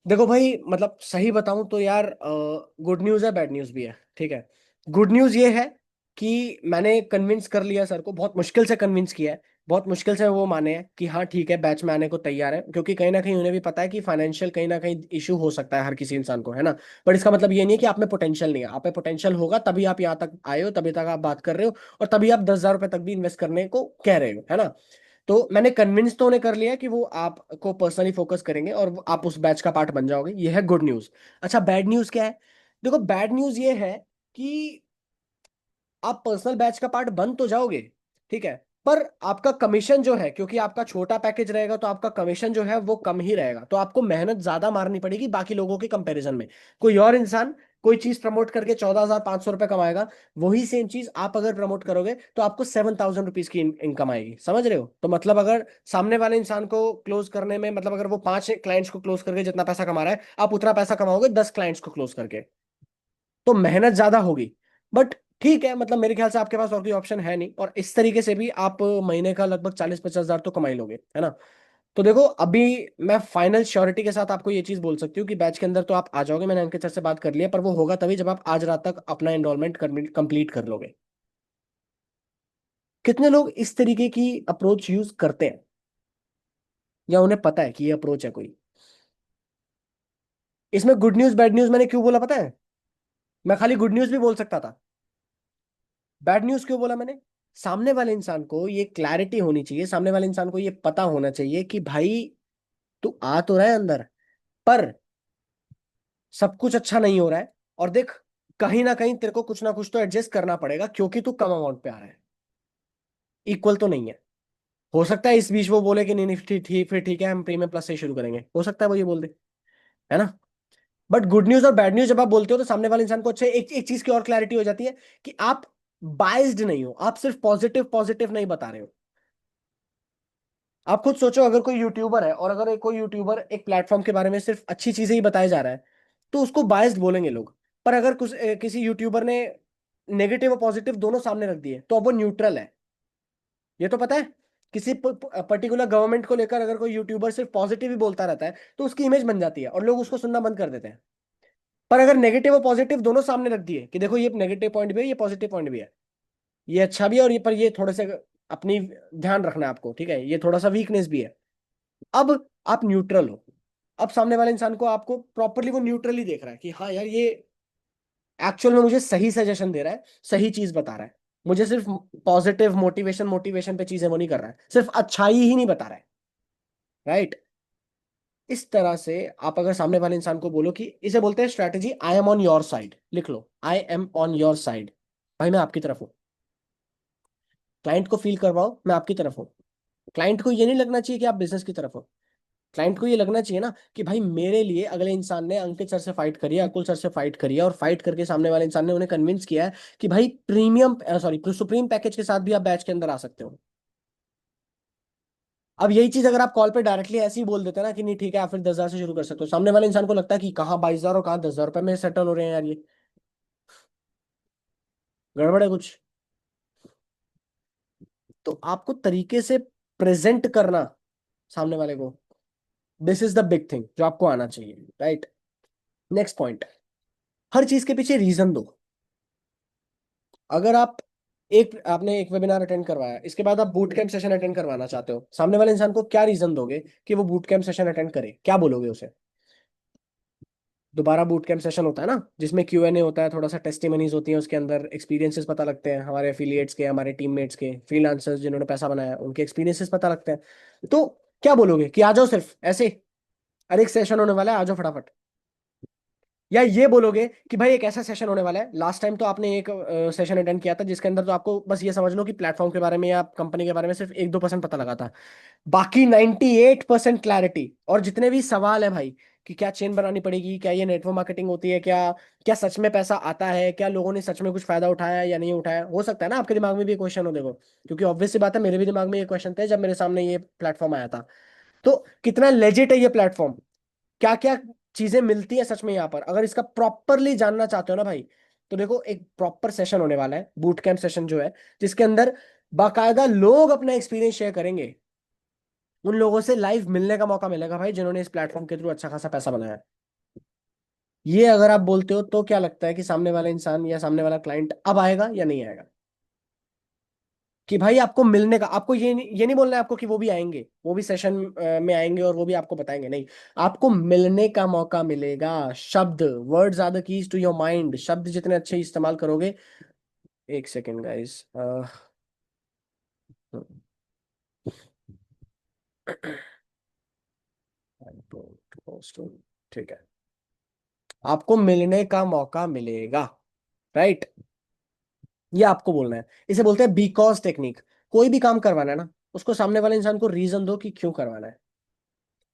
देखो भाई मतलब सही बताऊं तो यार गुड न्यूज़ है बैड न्यूज़ भी है, ठीक है। गुड न्यूज़ ये है कि मैंने कन्विंस कर लिया सर को, बहुत मुश्किल से कन्विंस किया है, बहुत मुश्किल से वो माने हैं कि हाँ ठीक है बैच में आने को तैयार है, क्योंकि कहीं ना कहीं उन्हें भी पता है कि फाइनेंशियल कहीं ना कहीं इशू हो सकता है हर किसी इंसान को, है ना। पर इसका मतलब ये नहीं है कि आप में पोटेंशियल नहीं है, आप में पोटेंशियल होगा तभी आप यहाँ तक आए हो, तभी तक आप बात कर रहे हो, और तभी आप 10,000 रुपये तक भी इन्वेस्ट करने को कह रहे हो, है ना। तो मैंने कन्विंस तो उन्हें कर लिया कि वो आपको पर्सनली फोकस करेंगे और आप उस बैच का पार्ट बन जाओगे, ये है गुड न्यूज। अच्छा बैड न्यूज क्या है? देखो बैड न्यूज ये है कि आप पर्सनल बैच का पार्ट बन तो जाओगे, ठीक है, पर आपका कमीशन जो है, क्योंकि आपका छोटा पैकेज रहेगा तो आपका कमीशन जो है वो कम ही रहेगा, तो आपको मेहनत ज्यादा मारनी पड़ेगी बाकी लोगों के कंपैरिजन में। कोई और इंसान कोई चीज प्रमोट करके 14,500 रुपये कमाएगा, वही सेम चीज आप अगर प्रमोट करोगे तो आपको 7,000 रुपीज की इनकम आएगी, समझ रहे हो? तो मतलब अगर सामने वाले इंसान को क्लोज करने में, मतलब अगर वो 5 क्लाइंट्स को क्लोज करके जितना पैसा कमा रहा है, आप उतना पैसा कमाओगे 10 क्लाइंट्स को क्लोज करके, तो मेहनत ज्यादा होगी। बट ठीक है, मतलब मेरे ख्याल से आपके पास और कोई ऑप्शन है नहीं, और इस तरीके से भी आप महीने का लगभग 40-50 हजार तो कमा ही लोगे, है ना। तो देखो अभी मैं फाइनल श्योरिटी के साथ आपको ये चीज बोल सकती हूँ कि बैच के अंदर तो आप आ जाओगे, मैंने अंकित सर से बात कर लिया, पर वो होगा तभी जब आप आज रात तक अपना एनरोलमेंट कंप्लीट कर लोगे। कितने लोग इस तरीके की अप्रोच यूज करते हैं, या उन्हें पता है कि ये अप्रोच है कोई? इसमें गुड न्यूज बैड न्यूज मैंने क्यों बोला पता है? मैं खाली गुड न्यूज भी बोल सकता था, बैड न्यूज क्यों बोला मैंने? सामने वाले इंसान को ये क्लैरिटी होनी चाहिए, सामने वाले इंसान को ये पता होना चाहिए कि भाई तू आ तो रहा है अंदर, पर सब कुछ अच्छा नहीं हो रहा है, और देख कहीं ना कहीं तेरे को कुछ ना कुछ तो एडजस्ट करना पड़ेगा, क्योंकि तू कम अमाउंट पे आ रहा है, इक्वल तो नहीं है। हो सकता है इस बीच वो बोले कि नहीं नहीं ठीक ठीक फिर ठीक है हम प्रीमियम प्लस से ही शुरू करेंगे, हो सकता है वो ये बोल दे, है ना। बट गुड न्यूज और बैड न्यूज जब आप बोलते हो तो सामने वाले इंसान को अच्छे एक एक चीज की और क्लैरिटी हो जाती है कि आप बाइज्ड नहीं हो, आप सिर्फ पॉजिटिव पॉजिटिव नहीं बता रहे हो। आप खुद सोचो, अगर कोई यूट्यूबर है और अगर कोई यूट्यूबर एक प्लेटफॉर्म के बारे में सिर्फ अच्छी चीजें ही बताया जा रहा है, तो उसको बायस्ड बोलेंगे लोग। पर अगर किसी यूट्यूबर ने नेगेटिव और पॉजिटिव दोनों सामने रख दिए तो अब वो न्यूट्रल है, ये तो पता है। किसी पर्टिकुलर गवर्नमेंट को लेकर अगर कोई यूट्यूबर सिर्फ पॉजिटिव ही बोलता रहता है तो उसकी इमेज बन जाती है और लोग उसको सुनना बंद कर देते हैं। पर अगर नेगेटिव और पॉजिटिव दोनों सामने रख दिए कि देखो ये नेगेटिव पॉइंट भी है, ये पॉजिटिव पॉइंट भी है, ये अच्छा भी है और ये पर ये थोड़े से अपनी ध्यान रखना है आपको, ठीक है, ये थोड़ा सा वीकनेस भी है, अब आप न्यूट्रल हो। अब सामने वाले इंसान को आपको प्रॉपरली वो न्यूट्रली देख रहा है कि हाँ यार ये एक्चुअल में मुझे सही सजेशन दे रहा है, सही चीज बता रहा है, मुझे सिर्फ पॉजिटिव मोटिवेशन मोटिवेशन पे चीजें वो नहीं कर रहा है, सिर्फ अच्छाई ही नहीं बता रहा है, राइट। इस तरह से आप अगर सामने वाले इंसान को बोलो कि इसे बोलते हैं strategy I am on your side, लिख लो I am on your side, भाई मैं आपकी तरफ हूँ। क्लाइंट को फील करवाओ मैं आपकी तरफ हूँ, क्लाइंट को ये नहीं लगना चाहिए कि आप बिजनेस की तरफ हो। क्लाइंट को ये लगना चाहिए ना कि भाई मेरे लिए अगले इंसान ने अंकित सर से फाइट करी है, अकुल सर से फाइट करी है, और फाइट करके सामने वाले इंसान ने उन्हें कन्विंस किया है कि भाई प्रीमियम सॉरी सुप्रीम पैकेज के साथ भी आप बैच के अंदर आ सकते हो। अब यही चीज अगर आप कॉल पे डायरेक्टली ऐसे ही बोल देते हैं ना कि नहीं ठीक है आप फिर 10,000 से शुरू कर सकते हो, सामने वाले इंसान को लगता है कि कहाँ 22,000 और कहाँ 10,000 रुपए में सेटल हो रहे हैं यार, ये गड़बड़ है कुछ। तो आपको तरीके से प्रेजेंट करना सामने वाले को, this is the big thing जो आपको आना चाहिए, राइट। नेक्स्ट पॉइंट, हर चीज के पीछे रीजन दो। अगर आप आपने एक वेबिनार अटेंड करवाया, इसके बाद आप बूट कैंप सेशन अटेंड करवाना चाहते हो, सामने वाले इंसान को क्या रीजन दोगे कि वो बूट कैंप सेशन अटेंड करे, क्या बोलोगे उसे? दोबारा बूट कैंप सेशन होता है ना, जिसमें Q&A होता है, थोड़ा सा टेस्टिमनीज होती हैं उसके अंदर, एक्सपीरियंसेस पता लगते हैं हमारे एफिलिएट्स के, हमारे टीममेट्स के, फ्रीलांसर्स जिन्होंने पैसा बनाया उनके एक्सपीरियंसेस पता लगते हैं। तो क्या बोलोगे कि आ जाओ सिर्फ ऐसे, अरे एक सेशन होने वाला है आ जाओ फटाफट? या ये बोलोगे कि भाई एक ऐसा सेशन होने वाला है, लास्ट टाइम तो आपने एक सेशन अटेंड किया था जिसके अंदर तो आपको बस ये समझ लो कि प्लेटफॉर्म के बारे में या कंपनी के बारे में सिर्फ 1-2% पता लगा था, बाकी 98% क्लैरिटी, और जितने भी सवाल है भाई कि क्या चेन बनानी पड़ेगी, क्या ये नेटवर्क मार्केटिंग होती है, क्या क्या सच में पैसा आता है, क्या लोगों ने सच में कुछ फायदा उठाया है या नहीं उठाया, हो सकता है ना आपके दिमाग में भी क्वेश्चन हो, देखो क्योंकि ऑब्वियस सी बात है मेरे भी दिमाग में ये क्वेश्चन थे जब मेरे सामने ये प्लेटफॉर्म आया था। तो कितना लेजिट है ये प्लेटफॉर्म, क्या क्या चीजें मिलती है सच में यहाँ पर, अगर इसका प्रॉपरली जानना चाहते हो ना भाई, तो देखो एक प्रॉपर सेशन होने वाला है, बूट कैंप सेशन जो है, जिसके अंदर बाकायदा लोग अपना एक्सपीरियंस शेयर करेंगे, उन लोगों से लाइव मिलने का मौका मिलेगा भाई जिन्होंने इस प्लेटफॉर्म के थ्रू अच्छा खासा पैसा बनाया है। ये अगर आप बोलते हो तो क्या लगता है कि सामने वाला इंसान या सामने वाला क्लाइंट अब आएगा या नहीं आएगा? कि भाई आपको मिलने का, आपको ये नहीं बोलना है आपको कि वो भी आएंगे, वो भी सेशन में आएंगे और वो भी आपको बताएंगे, नहीं, आपको मिलने का मौका मिलेगा। शब्द, words are the keys to your mind, शब्द जितने अच्छे इस्तेमाल करोगे। एक सेकेंड गाइस, ठीक है, आपको मिलने का मौका मिलेगा, राइट। ये आपको बोलना है, इसे बोलते हैं बिकॉज टेक्निक। कोई भी काम करवाना है ना, उसको सामने वाले इंसान को रीजन दो कि क्यों करवाना है।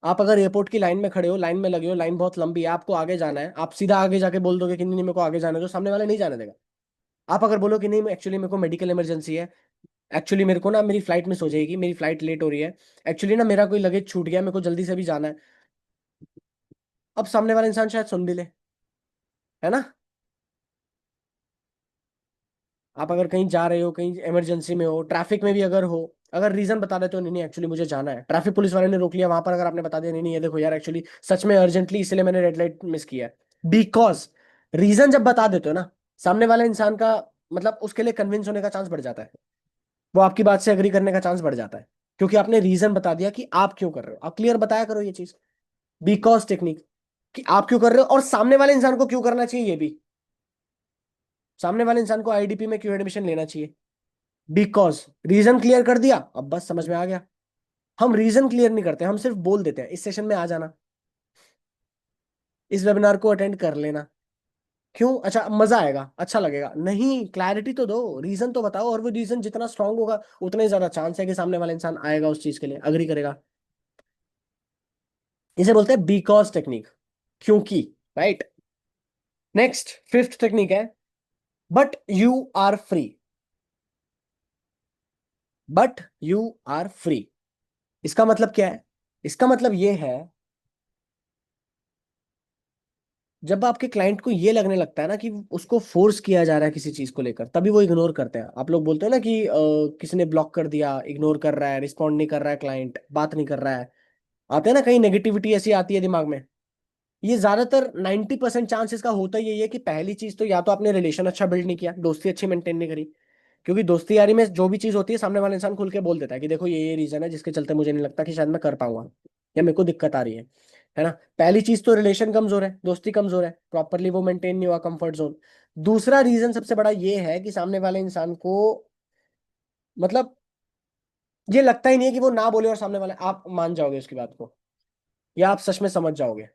आप अगर एयरपोर्ट की लाइन में खड़े हो, लाइन में लगे हो, लाइन बहुत लंबी है, आपको आगे जाना है, आप सीधा आगे जाके बोल दोगे कि नहीं नहीं, मेरे को आगे जाना है, तो सामने वाले नहीं जाने देगा। आप अगर बोलो कि नहीं एक्चुअली मेरे को मेडिकल इमरजेंसी है, एक्चुअली मेरे को ना मेरी फ्लाइट मिस हो जाएगी, मेरी फ्लाइट लेट हो रही है, एक्चुअली ना मेरा कोई लगेज छूट गया, मेरे को जल्दी से भी जाना है, अब सामने वाला इंसान शायद सुन भी ले, है ना। आप अगर कहीं जा रहे हो, कहीं इमरजेंसी में हो, ट्रैफिक में भी अगर हो, अगर रीजन बता देते हो नहीं नहीं एक्चुअली मुझे जाना है, ट्रैफिक पुलिस वाले ने रोक लिया, वहां पर अगर आपने बता दिया नहीं नहीं ये देखो यार एक्चुअली सच में अर्जेंटली इसलिए मैंने रेड लाइट मिस किया है, बिकॉज रीजन जब बता देते हो ना, सामने वाले इंसान का मतलब उसके लिए कन्विंस होने का चांस बढ़ जाता है, वो आपकी बात से एग्री करने का चांस बढ़ जाता है, क्योंकि आपने रीजन बता दिया कि आप क्यों कर रहे हो, आप क्लियर बताया करो ये चीज, बिकॉज टेक्निक, कि आप क्यों कर रहे हो और सामने वाले इंसान को क्यों करना चाहिए ये भी। सामने वाले इंसान को आईडीपी में क्यों एडमिशन लेना चाहिए, बिकॉज रीजन क्लियर कर दिया, अब बस समझ में आ गया। हम रीजन क्लियर नहीं करते, हम सिर्फ बोल देते हैं इस सेशन में आ जाना, इस वेबिनार को अटेंड कर लेना, क्यों, अच्छा मजा आएगा, अच्छा लगेगा, नहीं क्लैरिटी तो दो, रीजन तो बताओ, और वो रीजन जितना स्ट्रांग होगा उतना ही ज्यादा चांस है कि सामने वाला इंसान आएगा उस चीज के लिए, अग्री करेगा। इसे बोलते हैं बिकॉज टेक्निक, क्योंकि, राइट। नेक्स्ट फिफ्थ टेक्निक है but you are free. But you are free, इसका मतलब क्या है? इसका मतलब ये है, जब आपके क्लाइंट को ये लगने लगता है ना कि उसको फोर्स किया जा रहा है किसी चीज को लेकर, तभी वो इग्नोर करते हैं। आप लोग बोलते हो ना कि किसी ने ब्लॉक कर दिया, इग्नोर कर रहा है, रिस्पॉन्ड नहीं कर रहा है, क्लाइंट बात नहीं कर रहा है, आते हैं ना कहीं नेगेटिविटी ऐसी आती है दिमाग में। ये ज्यादातर 90% चांस इसका होता ही यही है कि पहली चीज तो या तो आपने रिलेशन अच्छा बिल्ड नहीं किया, दोस्ती अच्छी मेंटेन नहीं करी, क्योंकि दोस्ती यारी में जो भी चीज होती है सामने वाला इंसान खुल के बोल देता है कि देखो ये रीजन है जिसके चलते मुझे नहीं लगता कि शायद मैं कर पाऊंगा या मेरे को दिक्कत आ रही है ना। पहली चीज तो रिलेशन कमजोर है, दोस्ती कमजोर है, प्रॉपरली वो मेंटेन नहीं हुआ, कंफर्ट जोन। दूसरा रीजन सबसे बड़ा ये है कि सामने वाले इंसान को मतलब ये लगता ही नहीं है कि वो ना बोले और सामने वाले आप मान जाओगे उसकी बात को, या आप सच में समझ जाओगे।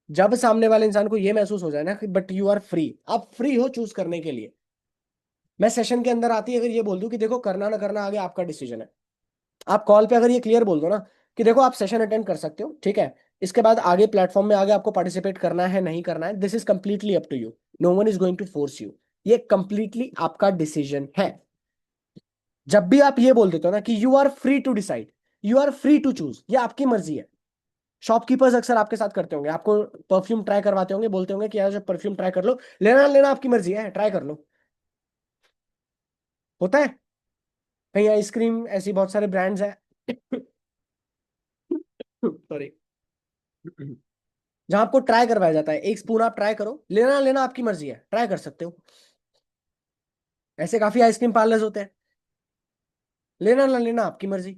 जब सामने वाले इंसान को ये महसूस हो जाए ना कि बट यू आर फ्री, आप फ्री हो चूज करने के लिए, मैं सेशन के अंदर आती है अगर ये बोल दूं कि देखो करना ना करना आगे आपका डिसीजन है, आप कॉल पे अगर ये क्लियर बोल दो ना कि देखो आप सेशन अटेंड कर सकते हो, ठीक है, इसके बाद आगे प्लेटफॉर्म में आगे आपको पार्टिसिपेट करना है नहीं करना है, this is completely up to you, no one is going to force you, ये कंप्लीटली आपका डिसीजन है। जब भी आप ये बोल देते हो ना कि you are free to decide, you are free to choose, ये आपकी मर्जी है। शॉपकीपर्स अक्सर आपके साथ करते होंगे, आपको परफ्यूम ट्राई करवाते होंगे, बोलते होंगे कि यार जब परफ्यूम ट्राई कर लो, लेना लेना आपकी मर्जी है, ट्राई कर लो। होता है। कहीं आइसक्रीम ऐसी बहुत सारे ब्रांड्स हैं सॉरी, जहां आपको ट्राई करवाया जाता है, एक स्पून आप ट्राई करो, लेना लेना आपकी मर्जी है, ट्राई कर सकते हो। ऐसे काफी आइसक्रीम पार्लर्स होते हैं, लेना ना लेना आपकी मर्जी,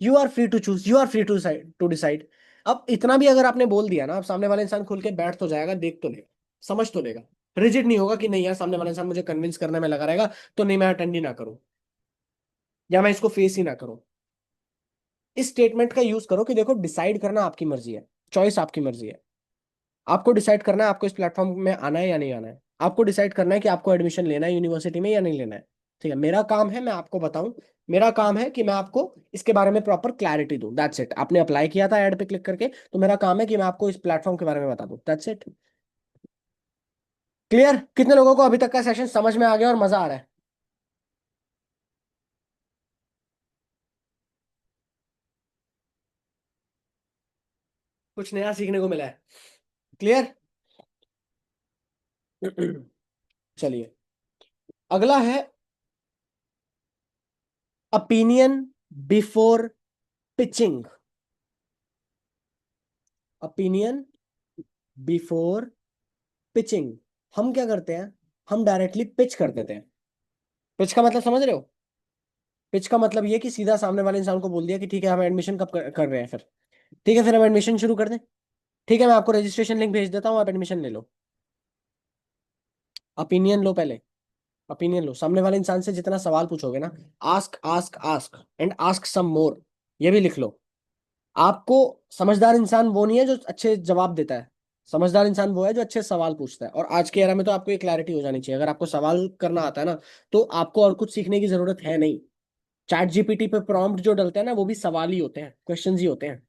you are free to choose, you are free to decide. अब इतना भी अगर आपने बोल दिया ना, अब सामने वाला इंसान खुल के बैठ तो जाएगा, देख तो लेगा, समझ तो लेगा, रिजिड नहीं होगा कि नहीं यार सामने वाला इंसान मुझे कन्विंस करने में लगा रहेगा, तो नहीं मैं अटेंड ही ना करूं, या मैं इसको फेस ही ना करूं। इस स्टेटमेंट का यूज करो कि देखो डिसाइड करना आपकी मर्जी है, चॉइस आपकी मर्जी है, आपको डिसाइड करना है आपको इस प्लेटफॉर्म में आना है या नहीं आना है, आपको डिसाइड करना है कि आपको एडमिशन लेना है यूनिवर्सिटी में या नहीं लेना है। ठीक है, मेरा काम है मैं आपको बताऊं, मेरा काम है कि मैं आपको इसके बारे में प्रॉपर क्लैरिटी दूं, दैट्स इट। आपने अप्लाई किया था ऐड पे क्लिक करके, तो मेरा काम है कि मैं आपको इस प्लेटफॉर्म के बारे में बता दूं, दैट्स इट। क्लियर? कितने लोगों को अभी तक का सेशन समझ में आ गया और मजा आ रहा है? कुछ नया सीखने को मिला है? क्लियर? चलिए, अगला है opinion before pitching. Opinion before pitching. हम क्या करते हैं, हम डायरेक्टली पिच कर देते हैं। पिच का मतलब समझ रहे हो? पिच का मतलब ये कि सीधा सामने वाले इंसान को बोल दिया कि ठीक है हम एडमिशन कब कर रहे हैं फिर, ठीक है फिर हम एडमिशन शुरू कर दें, ठीक है मैं आपको रजिस्ट्रेशन लिंक भेज देता हूँ, आप एडमिशन ले लो। ओपिनियन लो पहले, ओपिनियन लो, सामने वाले इंसान से जितना सवाल पूछोगे ना, ask ask ask and ask some more, ये भी लिख लो। आपको, समझदार इंसान वो नहीं है जो अच्छे जवाब देता है, समझदार इंसान वो है जो अच्छे सवाल पूछता है। और आज के एरा में तो आपको ये क्लैरिटी हो जानी चाहिए, अगर आपको सवाल करना आता है ना, तो आपको और कुछ सीखने की जरूरत है नहीं। चैट जीपीटी पे प्रॉम्प्ट जो डलते हैं ना, वो भी सवाल ही होते हैं, क्वेश्चन ही होते हैं।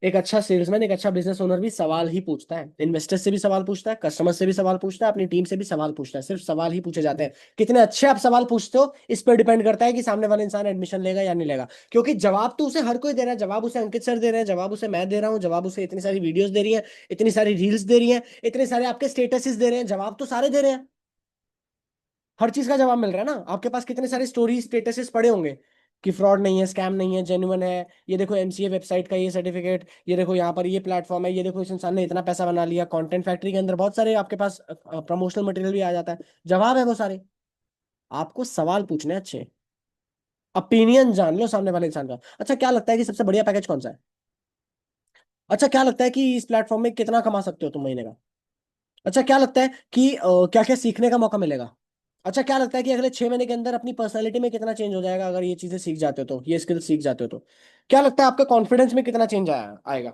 एक अच्छा सेल्समैन, एक अच्छा बिजनेस ओनर भी सवाल ही पूछता है, इन्वेस्टर से भी सवाल पूछता है, कस्टमर से भी सवाल पूछता है, अपनी टीम से भी सवाल पूछता है, सिर्फ सवाल ही पूछे जाते हैं। कितने अच्छे आप सवाल पूछते हो इस पर डिपेंड करता है कि सामने वाला इंसान एडमिशन लेगा या नहीं लेगा, क्योंकि जवाब तो उसे हर कोई दे रहा है, जवाब उसे अंकित सर दे रहे हैं, जवाब उसे मैं दे रहा हूँ, जवाब उसे इतनी सारी वीडियोस दे रही है, इतनी सारी रील्स दे रही है, इतने सारे आपके स्टेटसेस दे रहे हैं, जवाब तो सारे दे रहे हैं, हर चीज का जवाब मिल रहा है ना आपके पास। कितने सारे स्टोरी स्टेटसेस पड़े होंगे कि फ्रॉड नहीं है, स्कैम नहीं है, जेन्युइन है, ये देखो एमसीए वेबसाइट का ये सर्टिफिकेट, ये देखो यहाँ पर ये प्लेटफॉर्म है, ये देखो इस इंसान ने इतना पैसा बना लिया, कंटेंट फैक्ट्री के अंदर बहुत सारे आपके पास प्रमोशनल मटेरियल भी आ जाता है, जवाब है वो सारे। आपको सवाल पूछने हैं अच्छे, ओपिनियन जान लो सामने वाले इंसान का। अच्छा क्या लगता है कि सबसे बढ़िया पैकेज कौन सा है? अच्छा क्या लगता है कि इस प्लेटफॉर्म में कितना कमा सकते हो तुम महीने का? अच्छा क्या लगता है कि क्या क्या सीखने का मौका मिलेगा? अच्छा क्या लगता है कि अगले 6 महीने के अंदर अपनी पर्सनैलिटी में कितना चेंज हो जाएगा अगर ये चीजें सीख जाते हो तो, ये स्किल सीख जाते हो तो? क्या लगता है आपके कॉन्फिडेंस में कितना चेंज आएगा?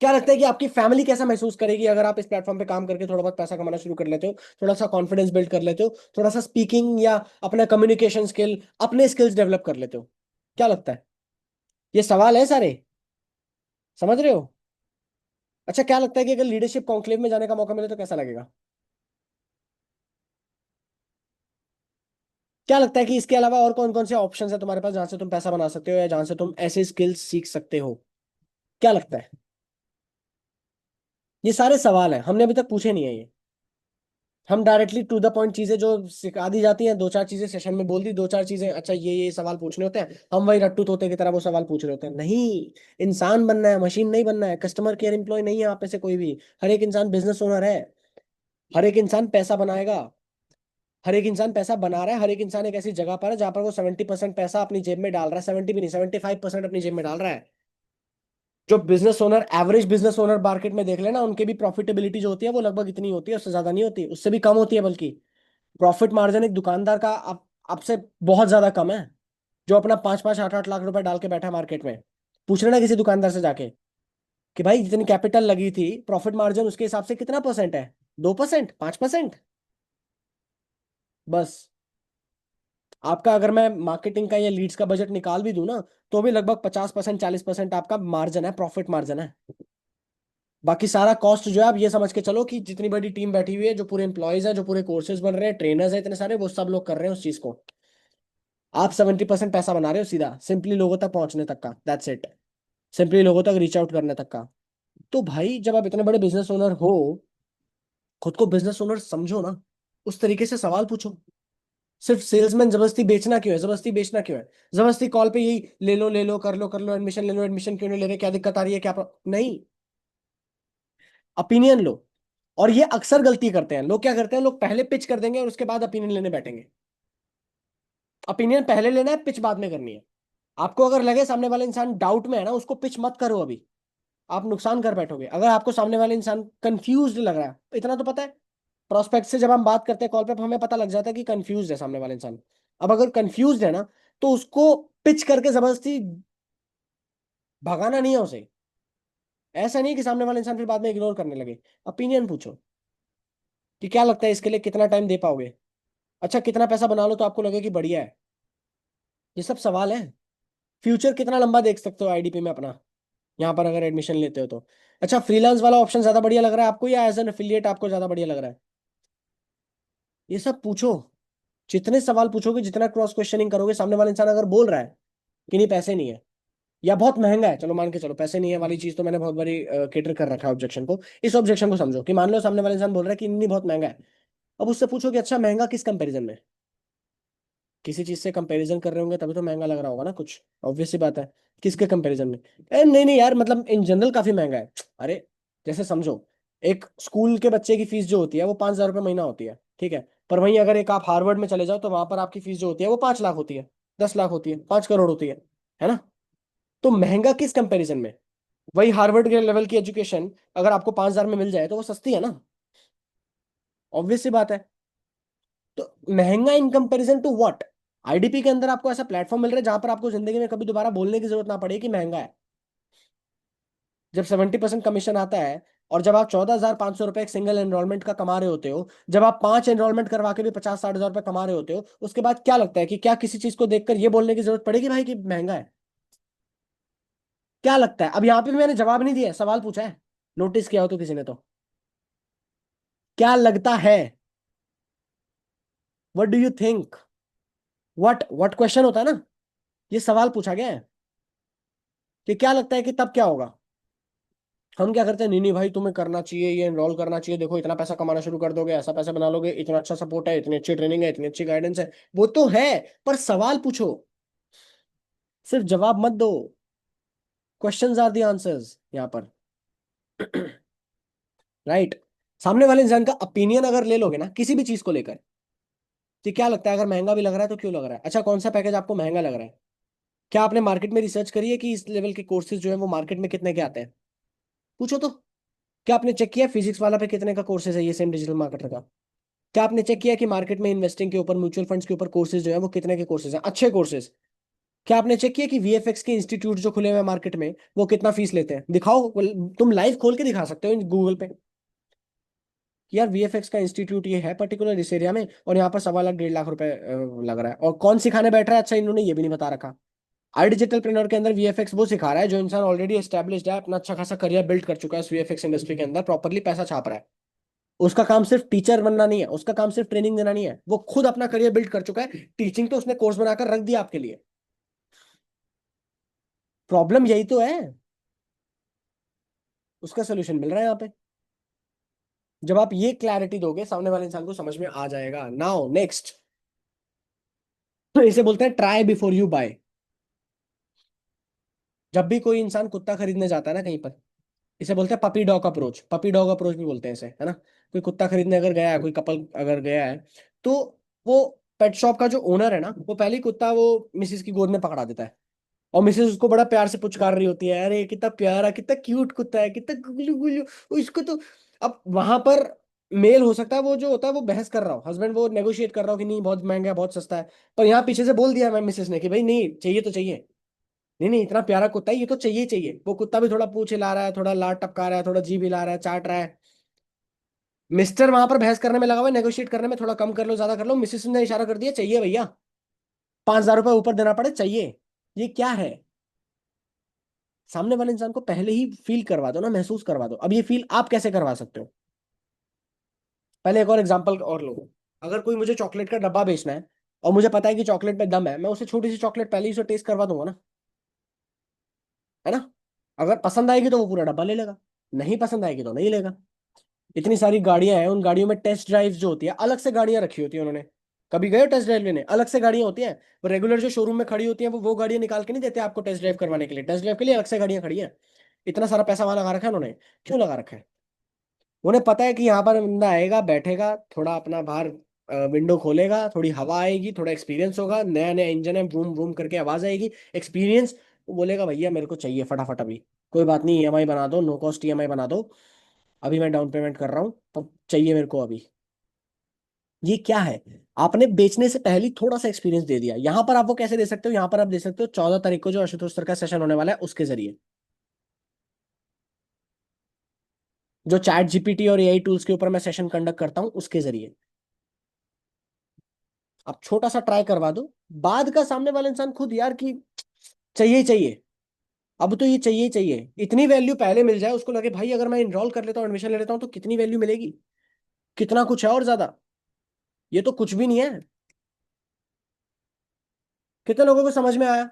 क्या लगता है कि आपकी फैमिली कैसा महसूस करेगी अगर आप इस प्लेटफॉर्म पे काम करके थोड़ा बहुत पैसा कमाना शुरू कर लेते हो, थोड़ा सा कॉन्फिडेंस बिल्ड कर लेते हो, थोड़ा सा स्पीकिंग या अपना कम्युनिकेशन स्किल, अपने स्किल्स डेवलप कर लेते हो? क्या लगता है? ये सवाल है सारे, समझ रहे हो? अच्छा क्या लगता है कि अगर लीडरशिप कॉन्क्लेव में जाने का मौका मिले तो कैसा लगेगा? क्या लगता है कि इसके अलावा और कौन कौन से ऑप्शंस है तुम्हारे पास जहां से तुम पैसा बना सकते हो या जहां से तुम ऐसे स्किल्स सीख सकते हो? क्या लगता है? ये सारे सवाल हैं, हमने अभी तक पूछे नहीं है ये। हम डायरेक्टली टू द पॉइंट चीजें जो सिखा दी जाती हैं, दो चार चीजें सेशन में बोल दी, दो चार चीजें, अच्छा ये सवाल पूछने होते हैं, हम वही रट्टू तोते की तरह वो सवाल पूछ रहे होते हैं। नहीं, इंसान बनना है, मशीन नहीं बनना है, कस्टमर केयर एम्प्लॉय नहीं है आप में से कोई भी। हर एक इंसान बिजनेस ओनर है, हर एक इंसान पैसा बनाएगा, हर एक इंसान पैसा बना रहा है, हर एक इंसान एक ऐसी जगह पर है जहां पर वो 70% पैसा अपनी जेब में डाल रहा है, 70 भी नहीं, 75% अपनी जेब में डाल रहा है। जो business owner, average business owner market में देख लेना, उनके भी प्रॉफिटेबिलिटी जो होती है वो लगभग इतनी होती है, उससे ज्यादा नहीं होती, उससे भी कम होती है बल्कि। प्रॉफिट मार्जिन एक दुकानदार का आप आपसे बहुत ज्यादा कम है, जो अपना 5-5 8-8 लाख रुपए डाल के बैठा है मार्केट में। पूछ लेना किसी दुकानदार से जाके कि भाई जितनी कैपिटल लगी थी, प्रॉफिट मार्जिन उसके हिसाब से कितना परसेंट है? 2%, 5%? बस। आपका अगर मैं मार्केटिंग का या लीड्स का बजट निकाल भी दूं ना, तो भी लगभग 50% 40% आपका मार्जिन है, प्रॉफिट मार्जिन है। बाकी सारा कॉस्ट जो है, आप ये समझ के चलो कि जितनी बड़ी टीम बैठी हुई है, जो पूरे एम्प्लॉयज है, जो पूरे कोर्सेज बन रहे हैं, ट्रेनर्स है इतने सारे, वो सब लोग कर रहे हैं उस चीज को। आप 70% पैसा बना रहे हो सीधा सिंपली लोगों तक पहुंचने तक का, दैट्स इट। सिंपली लोगों तक रीच आउट करने तक का। तो भाई जब आप इतने बड़े बिजनेस ओनर हो, खुद को बिजनेस ओनर समझो ना, उस तरीके से सवाल पूछो। सिर्फ सेल्समैन जबरदस्ती बेचना क्यों है, जबरदस्ती बेचना क्यों है, जबरदस्ती कॉल पे यही ले लो कर लो एडमिशन ले लो, एडमिशन क्यों नहीं ले रहे, क्या दिक्कत आ रही है, नहीं। ओपिनियन लो। और ये अक्सर गलती करते हैं लोग, क्या करते हैं लोग, पहले पिच कर देंगे और उसके बाद ओपिनियन लेने बैठेंगे। ओपिनियन पहले लेना है, पिच बाद में करनी है। आपको अगर लगे सामने वाला इंसान डाउट में है ना, उसको पिच मत करो अभी। आप नुकसान कर बैठोगे। अगर आपको सामने वाले इंसान कंफ्यूज लग रहा है, इतना तो पता है, प्रोस्पेक्ट से जब हम बात करते हैं कॉल पे, हमें पता लग जाता है कि कंफ्यूज है सामने वाला इंसान। अब अगर कंफ्यूज है ना, तो उसको पिच करके जबरदस्ती भगाना नहीं है उसे। ऐसा नहीं कि सामने वाला इंसान फिर बाद में इग्नोर करने लगे। ओपिनियन पूछो कि क्या लगता है इसके लिए कितना टाइम दे पाओगे, अच्छा कितना पैसा बना लो तो आपको लगे कि बढ़िया है। ये सब सवाल है। फ्यूचर कितना लंबा देख सकते हो आईडीपी में अपना, यहाँ पर अगर एडमिशन लेते हो तो। अच्छा फ्रीलांस वाला ऑप्शन ज्यादा बढ़िया लग रहा है आपको, या एज एन एफिलिएट आपको ज्यादा बढ़िया लग रहा है? ये सब पूछो। जितने सवाल पूछोगे, जितना क्रॉस क्वेश्चनिंग करोगे, सामने वाला इंसान अगर बोल रहा है कि नहीं पैसे नहीं है, या बहुत महंगा है, चलो मान के चलो पैसे नहीं है वाली चीज तो मैंने बहुत बारी केटर कर रखा है ऑब्जेक्शन को। इस ऑब्जेक्शन को समझो कि मान लो सामने वाला इंसान बोल रहा है कि नहीं बहुत महंगा है। अब उससे पूछो कि अच्छा महंगा किस कंपैरिजन में, किसी चीज से कंपैरिजन कर रहे होंगे तभी तो महंगा लग रहा होगा ना कुछ, ऑब्वियस सी बात है। किसके कंपैरिजन में? नहीं नहीं यार, मतलब इन जनरल काफी महंगा है। अरे जैसे समझो, एक स्कूल के बच्चे की फीस जो होती है वो 5,000 रुपये महीना होती है, ठीक है। पर वहीं अगर एक आप हार्वर्ड में चले जाओ तो वहां पर आपकी फीस जो होती है वो 5 लाख होती है, 10 लाख होती है, 5 करोड़ होती है ना। तो महंगा किस कंपैरिजन में? वही हार्वर्ड के लेवल की एजुकेशन अगर आपको 5,000 में मिल जाए तो वो सस्ती है ना, ऑब्वियस सी बात है। तो महंगा in comparison to what? IDP के अंदर आपको ऐसा प्लेटफॉर्म मिल रहा है जहां पर आपको जिंदगी में कभी दोबारा बोलने की जरूरत ना पड़े कि महंगा है। जब 70% कमीशन आता है, और जब आप 14,500 रुपए एक सिंगल एनरोलमेंट का कमा रहे होते हो, जब आप 5 एनरोलमेंट करवा के भी 50-60 हजार रुपए कमा रहे होते हो, उसके बाद क्या लगता है कि क्या किसी चीज को देखकर ये बोलने की जरूरत पड़ेगी भाई कि महंगा है? क्या लगता है? अब यहाँ पे भी मैंने जवाब नहीं दिया, सवाल पूछा है, नोटिस किया हो तो किसी ने तो। क्या लगता है? What do you think? What question होता है ना, ये सवाल पूछा गया है कि क्या लगता है कि तब क्या होगा। हम क्या करते हैं, नहीं नहीं भाई तुम्हें करना चाहिए, ये एनरोल करना चाहिए, देखो इतना पैसा कमाना शुरू कर दोगे, ऐसा पैसा बना लोगे, इतना अच्छा सपोर्ट है, इतनी अच्छी ट्रेनिंग है, इतनी अच्छी गाइडेंस है। वो तो है, पर सवाल पूछो, सिर्फ जवाब मत दो। क्वेश्चंस आर द आंसर्स यहाँ पर। राइट। सामने वाले इंसान का ओपिनियन अगर ले लोगे ना किसी भी चीज को लेकर, कि क्या लगता है अगर महंगा भी लग रहा है तो क्यों लग रहा है, अच्छा कौन सा पैकेज आपको महंगा लग रहा है, क्या आपने मार्केट में रिसर्च करी है कि इस लेवल के कोर्सेज जो है वो मार्केट में कितने के आते हैं? पूछो तो। क्या आपने चेक किया फिजिक्स वाला पे कितने का कोर्सेज है ये सेम डिजिटल मार्केटर का? क्या आपने चेक किया कि मार्केट में इन्वेस्टिंग के ऊपर, म्यूचुअल फंड्स के ऊपर कोर्सेज जो है वो कितने के कोर्सेज हैं, अच्छे कोर्सेज? क्या आपने चेक किया कि वीएफएक्स के इंस्टीट्यूट जो खुले हुए हैं मार्केट में, वो कितना फीस लेते हैं? दिखाओ, तुम लाइव खोल के दिखा सकते हो गूगल पे कि यार वीएफएक्स का इंस्टीट्यूट ये है पर्टिकुलर इस एरिया में, और यहाँ पर 1.25 लाख 1.5 लाख रुपए लग रहा है, और कौन सिखाने बैठ रहा है, अच्छा इन्होंने ये भी नहीं बता रखा। आई डिजिटल प्रेन्योर के अंदर वीएफएक्स वो सिखा रहा है जो इंसान ऑलरेडी एस्टेब्लिश्ड है, अपना अच्छा खासा करियर बिल्ड कर चुका है इस वीएफएक्स इंडस्ट्री के अंदर, प्रॉपरली पैसा छाप रहा है। उसका काम सिर्फ टीचर बनना नहीं है, उसका काम सिर्फ ट्रेनिंग देना नहीं है, वो खुद अपना करियर बिल्ड कर चुका है। टीचिंग तो उसने कोर्स बनाकर रख दिया आपके लिए। प्रॉब्लम यही तो है, उसका सोल्यूशन मिल रहा है यहाँ पे। जब आप ये क्लैरिटी दोगे सामने वाले इंसान को समझ में आ जाएगा। नाउ नेक्स्ट, तो इसे बोलते हैं ट्राई बिफोर यू बाय। जब भी कोई इंसान कुत्ता खरीदने जाता है ना कहीं पर, इसे बोलते हैं puppy dog approach, puppy dog approach भी बोलते हैं इसे, है ना। कोई कुत्ता खरीदने अगर गया है, कोई कपल अगर गया है, तो वो पेट शॉप का जो ओनर है ना, वो पहले ही कुत्ता वो मिसिस की गोद में पकड़ा देता है, और मिसेस उसको बड़ा प्यार से पुचकार रही होती है, अरे कितना प्यारा, कितना क्यूट कुत्ता है, कितना गुल्लू गुल्लू, वो इसको तो। अब वहां पर मेल हो सकता है वो जो होता है वो बहस कर रहा हो, हस्बैंड वो नेगोशिएट कर रहा हो कि नहीं बहुत महंगा है बहुत सस्ता है, पर यहाँ पीछे से बोल दिया मैं मिसेस ने कि भाई नहीं चाहिए तो चाहिए, नहीं नहीं इतना प्यारा कुत्ता है ये तो चाहिए ही चाहिए। वो कुत्ता भी थोड़ा पूछ हिला रहा है, थोड़ा लाड टपका रहा है, थोड़ा जीभ हिला रहा है, चाट रहा है। मिस्टर वहां पर बहस करने में लगा हुआ है, नेगोशिएट करने में, थोड़ा कम कर लो ज्यादा कर लो, मिसेस ने इशारा कर दिया चाहिए भैया। 5,000 रुपये ऊपर देना पड़े चाहिए, ये क्या है? सामने वाले इंसान को पहले ही फील करवा दो ना, महसूस करवा दो। अब ये फील आप कैसे करवा सकते हो? पहले एक और एग्जांपल और लो। अगर कोई मुझे चॉकलेट का डब्बा बेचना है और मुझे पता है कि चॉकलेट में दम है, मैं उसे छोटी सी चॉकलेट पहले ही उसे टेस्ट करवा दूंगा ना, है ना? अगर पसंद आएगी तो वो पूरा डब्बा ले लेगा, नहीं पसंद आएगी तो नहीं लेगा। इतनी सारी गाड़ियां हैं, उन गाड़ियों में टेस्ट ड्राइव जो होती है, अलग से गाड़ियां रखी होती है उन्होंने। कभी गए टेस्ट ड्राइव लेने? अलग से गाड़ियां होती हैं। वो रेगुलर जो शोरूम में खड़ी होती हैं, वो गाड़ियां निकाल के नहीं देते आपको टेस्ट ड्राइव करवाने के लिए। टेस्ट ड्राइव के लिए अलग से गाड़ियां खड़ी हैं। इतना सारा पैसा वहां लगा रखा है उन्होंने। क्यों लगा रखा है? उन्हें पता है कि यहाँ पर बंदा आएगा, बैठेगा, थोड़ा अपना बाहर विंडो खोलेगा, थोड़ी हवा आएगी, थोड़ा एक्सपीरियंस होगा, नया नया इंजन है, वूम वूम करके आवाज आएगी, एक्सपीरियंस। वो बोलेगा भैया मेरे को चाहिए फटाफट अभी। कोई बात नहीं, ईएमआई बना दो, नो कॉस्ट ईएमआई बना दो, अभी मैं डाउन पेमेंट कर रहा हूँ, तो चाहिए मेरे को अभी। ये क्या है? आपने बेचने से पहले ही थोड़ा सा एक्सपीरियंस दे दिया। यहां पर आप वो कैसे दे सकते हो? यहां पर आप दे सकते हो 14 तारीख को जो आशुतोष सर का सेशन होने वाला है उसके जरिए, जो चैट जीपीटी और एआई टूल्स के ऊपर मैं सेशन कंडक्ट करता हूं उसके जरिए। आप छोटा सा ट्राई करवा दो, बाद का सामने वाला इंसान खुद यार कि चाहिए ही चाहिए, अब तो ये चाहिए ही चाहिए। इतनी वैल्यू पहले मिल जाए, उसको लगे भाई अगर मैं इनरोल कर लेता हूँ, एडमिशन ले लेता हूँ तो कितनी वैल्यू मिलेगी, कितना कुछ है और ज्यादा। ये तो कुछ भी नहीं है। कितने लोगों को समझ में आया?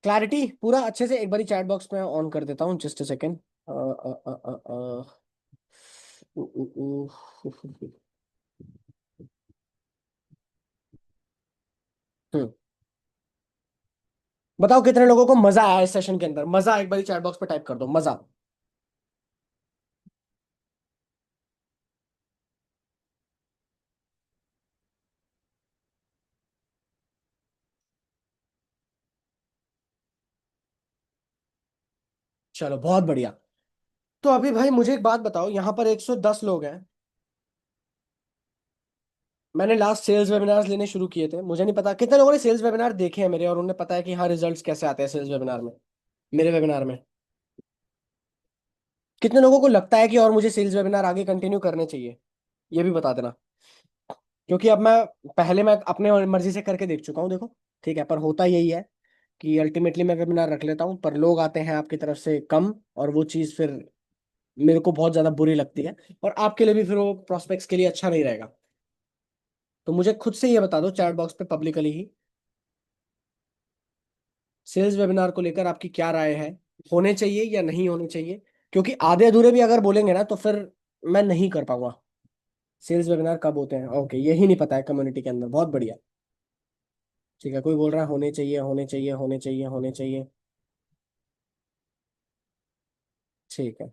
क्लैरिटी पूरा अच्छे से, एक बारी चैट बॉक्स में ऑन कर देता हूँ, जस्ट अ सेकेंड। हम्म। बताओ कितने लोगों को मजा आया इस सेशन के अंदर? मजा एक बारी चैट बॉक्स पे टाइप कर दो, मजा। चलो बहुत बढ़िया। तो अभी भाई मुझे एक बात बताओ, यहाँ पर 110 लोग हैं। मैंने लास्ट सेल्स वेबिनार्स लेने शुरू किए थे, मुझे नहीं पता कितने लोगों ने सेल्स वेबिनार देखे हैं मेरे, और उन्हें पता है कि हाँ रिजल्ट्स कैसे आते हैं सेल्स वेबिनार में, मेरे वेबिनार में। कितने लोगों को लगता है कि और मुझे सेल्स वेबिनार आगे कंटिन्यू करने चाहिए? ये भी बता देना। क्योंकि अब मैं अपने मर्जी से करके देख चुका हूँ, देखो। ठीक है, पर होता यही है कि अल्टीमेटली मैं वेबिनार रख लेता हूँ, पर लोग आते हैं आपकी तरफ से कम, और वो चीज़ फिर मेरे को बहुत ज़्यादा बुरी लगती है, और आपके लिए भी फिर वो प्रोस्पेक्ट्स के लिए अच्छा नहीं रहेगा। तो मुझे खुद से ये बता दो चैट बॉक्स पे पब्लिकली ही, सेल्स वेबिनार को लेकर आपकी क्या राय है? होने चाहिए या नहीं होने चाहिए? क्योंकि आधे अधूरे भी अगर बोलेंगे ना तो फिर मैं नहीं कर पाऊंगा। सेल्स वेबिनार कब होते हैं? ओके, यही नहीं पता है कम्युनिटी के अंदर, बहुत बढ़िया। ठीक है, कोई बोल रहा है होने चाहिए, होने चाहिए, होने चाहिए, होने चाहिए। ठीक है,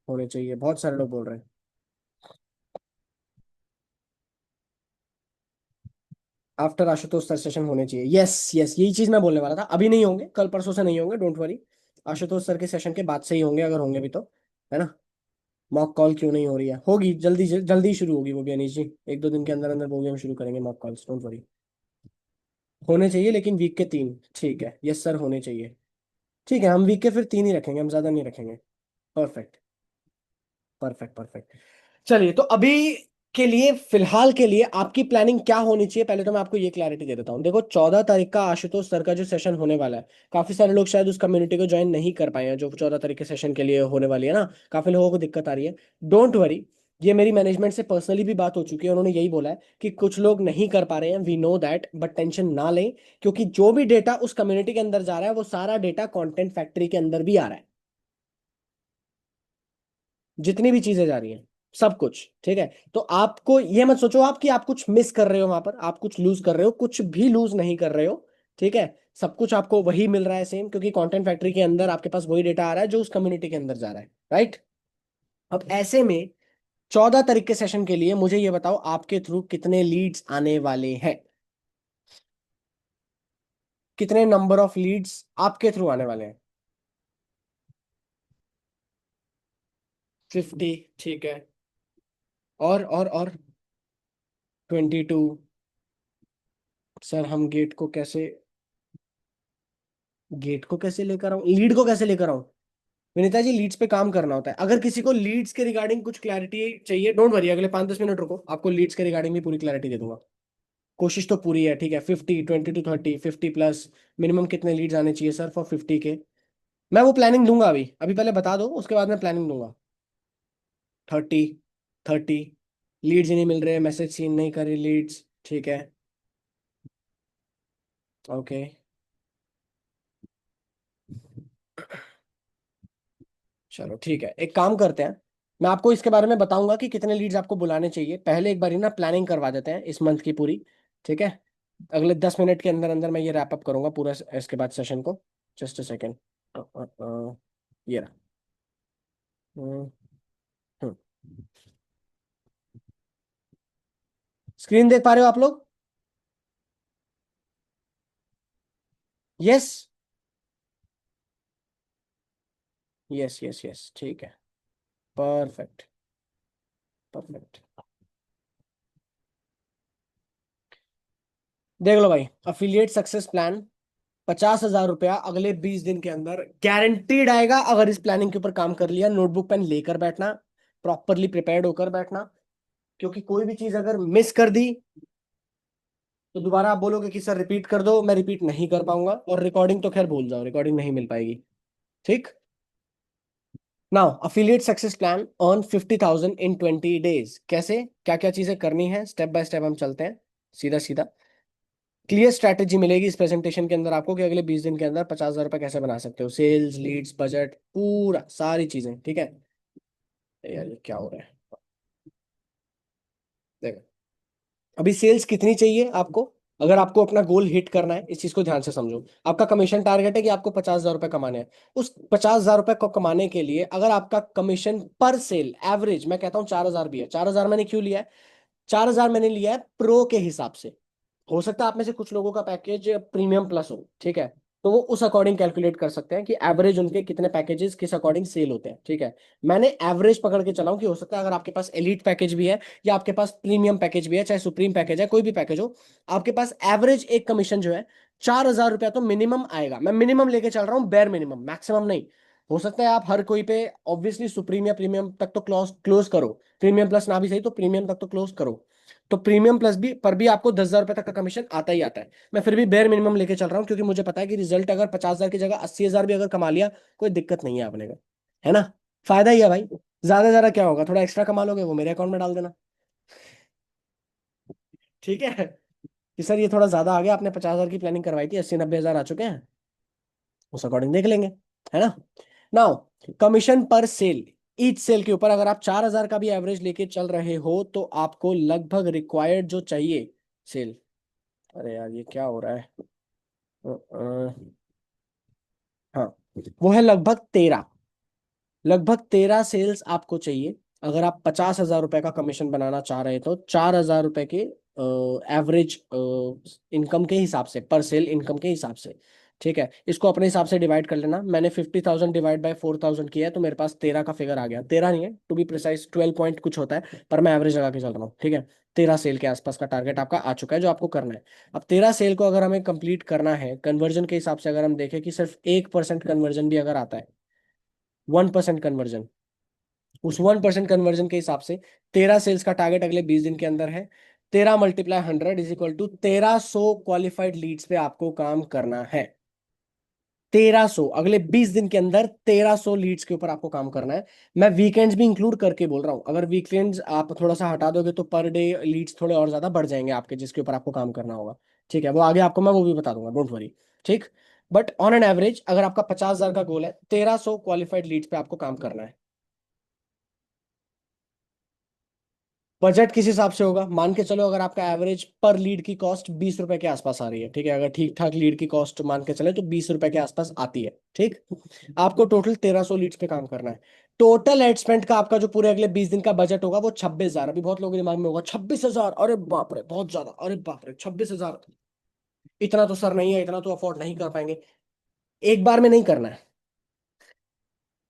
होने चाहिए, बहुत सारे लोग बोल रहे हैं। आफ्टर आशुतोष सर सेशन होने चाहिए, यस यस, यही चीज मैं बोलने वाला था। अभी नहीं होंगे, कल परसों से नहीं होंगे, डोंट वरी। आशुतोष सर के सेशन के बाद से ही होंगे, अगर होंगे भी तो, है ना? मॉक कॉल क्यों नहीं हो रही है? होगी जल्दी, जल्दी ही शुरू होगी वो भी अनीश जी। 1-2 दिन के अंदर अंदर वो भी हम शुरू करेंगे मॉक कॉल्स, डोंट वरी। होने चाहिए लेकिन वीक के 3, ठीक है, यस सर होने चाहिए। ठीक है, हम वीक के फिर 3 ही रखेंगे, हम ज्यादा नहीं रखेंगे। Perfect, perfect, perfect. चलिए, तो अभी के लिए, फिलहाल के लिए आपकी प्लानिंग क्या होनी चाहिए? पहले तो मैं आपको ये क्लैरिटी दे देता हूँ। देखो, 14 तारीख का आशुतोष सर का जो सेशन होने वाला है, काफी सारे लोग शायद उस कम्युनिटी को ज्वाइन नहीं कर पाए हैं जो 14 तारीख के सेशन के लिए होने वाली है ना। काफी लोगों को दिक्कत आ रही है। डोंट वरी, ये मेरी मैनेजमेंट से पर्सनली भी बात हो चुकी है, उन्होंने यही बोला है कि कुछ लोग नहीं कर पा रहे हैं, we know that, but tension ना लें। क्योंकि जो भी डेटा उस कम्युनिटी के अंदर जा रहा है वो सारा डेटा कंटेंट फैक्ट्री के अंदर भी आ रहा है, जितनी भी चीजें जा रही हैं। सब कुछ। ठीक है, तो आपको ये मत सोचो आप कि आप कुछ मिस कर रहे हो, वहां पर आप कुछ लूज कर रहे हो, कुछ भी लूज नहीं कर रहे हो। ठीक है, सब कुछ आपको वही मिल रहा है सेम, क्योंकि कंटेंट फैक्ट्री के अंदर आपके पास वही डेटा आ रहा है जो उस कम्युनिटी के अंदर जा रहा है। राइट। अब ऐसे में 14 तारीख के सेशन के लिए मुझे ये बताओ आपके थ्रू कितने लीड्स आने वाले हैं, कितने नंबर ऑफ लीड्स आपके थ्रू आने वाले हैं। 50। ठीक है। और 22। सर हम गेट को कैसे लेकर आऊं, लीड को कैसे लेकर आऊं। विनीता जी लीड्स पे काम करना होता है, अगर किसी को लीड्स के रिगार्डिंग कुछ क्लैरिटी चाहिए, डोंट वरी, अगले 5-10 मिनट रुको, आपको लीड्स के रिगार्डिंग भी पूरी क्लैरिटी दे दूंगा। कोशिश तो पूरी है। ठीक है, 50, 20 to 30, 50+। मिनिमम कितने लीड्स आने चाहिए सर फॉर 50 के। मैं वो प्लानिंग दूंगा, अभी अभी पहले बता दो, उसके बाद मैं प्लानिंग दूंगा। 30, 30। लीड्स ही नहीं मिल रहे, मैसेज सीन नहीं कर रही लीड्स। ठीक है। ओके। चलो ठीक है, एक काम करते हैं, मैं आपको इसके बारे में बताऊंगा कि कितने लीड्स आपको बुलाने चाहिए। पहले एक बार ना प्लानिंग करवा देते हैं इस मंथ की पूरी। ठीक है, अगले 10 मिनट के अंदर अंदर मैं ये रैप अप करूंगा पूरा इसके बाद सेशन को। Just a second. ये रहा। स्क्रीन देख पा रहे हो आप लोग। यस, यस, यस, यस, ठीक है। Perfect, perfect. देख लो भाई, अफिलिएट सक्सेस प्लान, 50,000 रुपया अगले 20 दिन के अंदर गारंटीड आएगा, अगर इस प्लानिंग के ऊपर काम कर लिया। नोटबुक पेन लेकर बैठना, प्रॉपरली प्रिपेयर्ड होकर बैठना, क्योंकि कोई भी चीज अगर मिस कर दी तो दोबारा आप बोलोगे कि सर रिपीट कर दो, मैं रिपीट नहीं कर पाऊंगा, और रिकॉर्डिंग तो खैर भूल जाओ, रिकॉर्डिंग नहीं मिल पाएगी। ठीक। Now affiliate success plan on 50,000 in 20 days, कैसे क्या क्या चीजें करनी है, स्टेप बाय स्टेप हम चलते हैं, सीधा सीधा। क्लियर स्ट्रैटेजी मिलेगी इस प्रेजेंटेशन के अंदर आपको कि अगले 20 दिन के अंदर 50,000 रुपये कैसे बना सकते हो, सेल्स, लीड्स, बजट, पूरा सारी चीजें। ठीक है। यार ये क्या हो रहा है, देखो, अभी सेल्स कितनी चाहिए आपको, अगर आपको अपना गोल हिट करना है, इस चीज को ध्यान से समझो। आपका कमीशन टारगेट है कि आपको 50,000 रुपये कमाने हैं। उस 50,000 रुपये को कमाने के लिए अगर आपका कमीशन पर सेल एवरेज, मैं कहता हूँ 4,000 भी है। 4,000 मैंने क्यों लिया है, 4,000 मैंने लिया है प्रो के हिसाब से। हो सकता है आप में से कुछ लोगों का पैकेज प्रीमियम प्लस हो। ठीक है, तो वो उस अकॉर्डिंग कैलकुलेट कर सकते हैं कि एवरेज उनके कितने पैकेजेस किस अकॉर्डिंग सेल होते हैं। ठीक है, मैंने एवरेज पकड़ के चला हूं कि हो सकता है अगर आपके पास एलीट पैकेज भी है या आपके पास प्रीमियम पैकेज भी है, चाहे सुप्रीम पैकेज है, कोई भी पैकेज हो, आपके पास एवरेज एक कमीशन जो है 4,000 रुपया तो मिनिमम आएगा। मैं मिनिमम लेके चल रहा हूँ, बेर मिनिमम, मैक्सिमम नहीं। हो सकता है आप हर कोई पे ऑब्वियसली सुप्रीम या प्रीमियम तक तो क्लोज क्लोज करो, प्रीमियम प्लस ना भी सही तो प्रीमियम तक तो क्लोज करो। तो प्रीमियम प्लस भी पर भी आपको 10,000 रुपए तक का कमीशन आता ही आता है। मैं फिर भी बेयर मिनिमम लेके चल रहा हूँ, क्योंकि मुझे पता है कि रिजल्ट अगर 50,000 की जगह 80,000 भी अगर कमा लिया, कोई दिक्कत नहीं है अपने को, है ना। फायदा ही है भाई। ज्यादा ज्यादा क्या होगा, थोड़ा एक्स्ट्रा कमा लोगे वो मेरे अकाउंट में डाल देना। ठीक है, कि सर ये थोड़ा ज्यादा आ गया, आपने 50,000 की प्लानिंग करवाई थी, 80-90 हजार आ चुके हैं, उस अकॉर्डिंग देख लेंगे, है ना। नाउ कमीशन पर सेल, ईच सेल के ऊपर अगर आप 4,000 का भी एवरेज लेके चल रहे हो तो आपको लगभग रिक्वायर्ड जो चाहिए सेल, अरे यार ये क्या हो रहा है, हाँ, वो है लगभग 13 सेल्स आपको चाहिए। अगर आप 50,000 रुपए का कमीशन बनाना चाह रहे तो 4,000 रुपए के एवरेज इनकम के हिसाब से, पर सेल इनकम के हिसाब से। ठीक है, इसको अपने हिसाब से डिवाइड कर लेना। मैंने 50,000 डिवाइड बाय 4,000 किया है, तो मेरे पास 13 का फिगर आ गया। 13 नहीं है, टू बी प्रिसाइज 12 पॉइंट कुछ होता है, पर मैं एवरेज लगा के चल रहा हूँ। ठीक है, 13 सेल के आसपास का टारगेट आपका आ चुका है जो आपको करना है। अब 13 सेल को अगर हमें कंप्लीट करना है, कन्वर्जन के हिसाब से अगर हम देखें कि सिर्फ 1% कन्वर्जन भी अगर आता है, 1% कन्वर्जन, उस 1% कन्वर्जन के हिसाब से 13 सेल्स का टारगेट अगले 20 दिन के अंदर है। 13 × 100 = 1,300 क्वालिफाइड लीड्स पे आपको काम करना है। 1,300 अगले 20 दिन के अंदर, 1,300 लीड्स के ऊपर आपको काम करना है। मैं वीकेंड्स भी इंक्लूड करके बोल रहा हूँ, अगर वीकेंड्स आप थोड़ा सा हटा दोगे तो पर डे लीड्स थोड़े और ज्यादा बढ़ जाएंगे आपके, जिसके ऊपर आपको काम करना होगा। ठीक है, वो आगे आपको मैं वो भी बता दूंगा, डोंट वरी। ठीक, बट ऑन एन एवरेज अगर आपका 50,000 का गोल है, 1,300 क्वालिफाइड लीड्स पे आपको काम करना है। बजट किस हिसाब से होगा, मान के चलो अगर आपका एवरेज पर लीड की कॉस्ट 20 रुपए के आसपास आ रही है, ठीक है, अगर ठीक ठाक लीड की कॉस्ट मान के चले तो 20 रुपए के आसपास आती है, ठीक। आपको टोटल 1300 लीड्स पे काम करना है। टोटल एड स्पेंड का आपका जो पूरे अगले 20 दिन का बजट होगा वो 26,000। अभी बहुत लोगों के दिमाग में होगा 26,000, अरे बाप रे बहुत ज्यादा, अरे बाप रे 26,000, इतना तो सर नहीं है, इतना तो अफोर्ड नहीं कर पाएंगे। एक बार में नहीं करना है,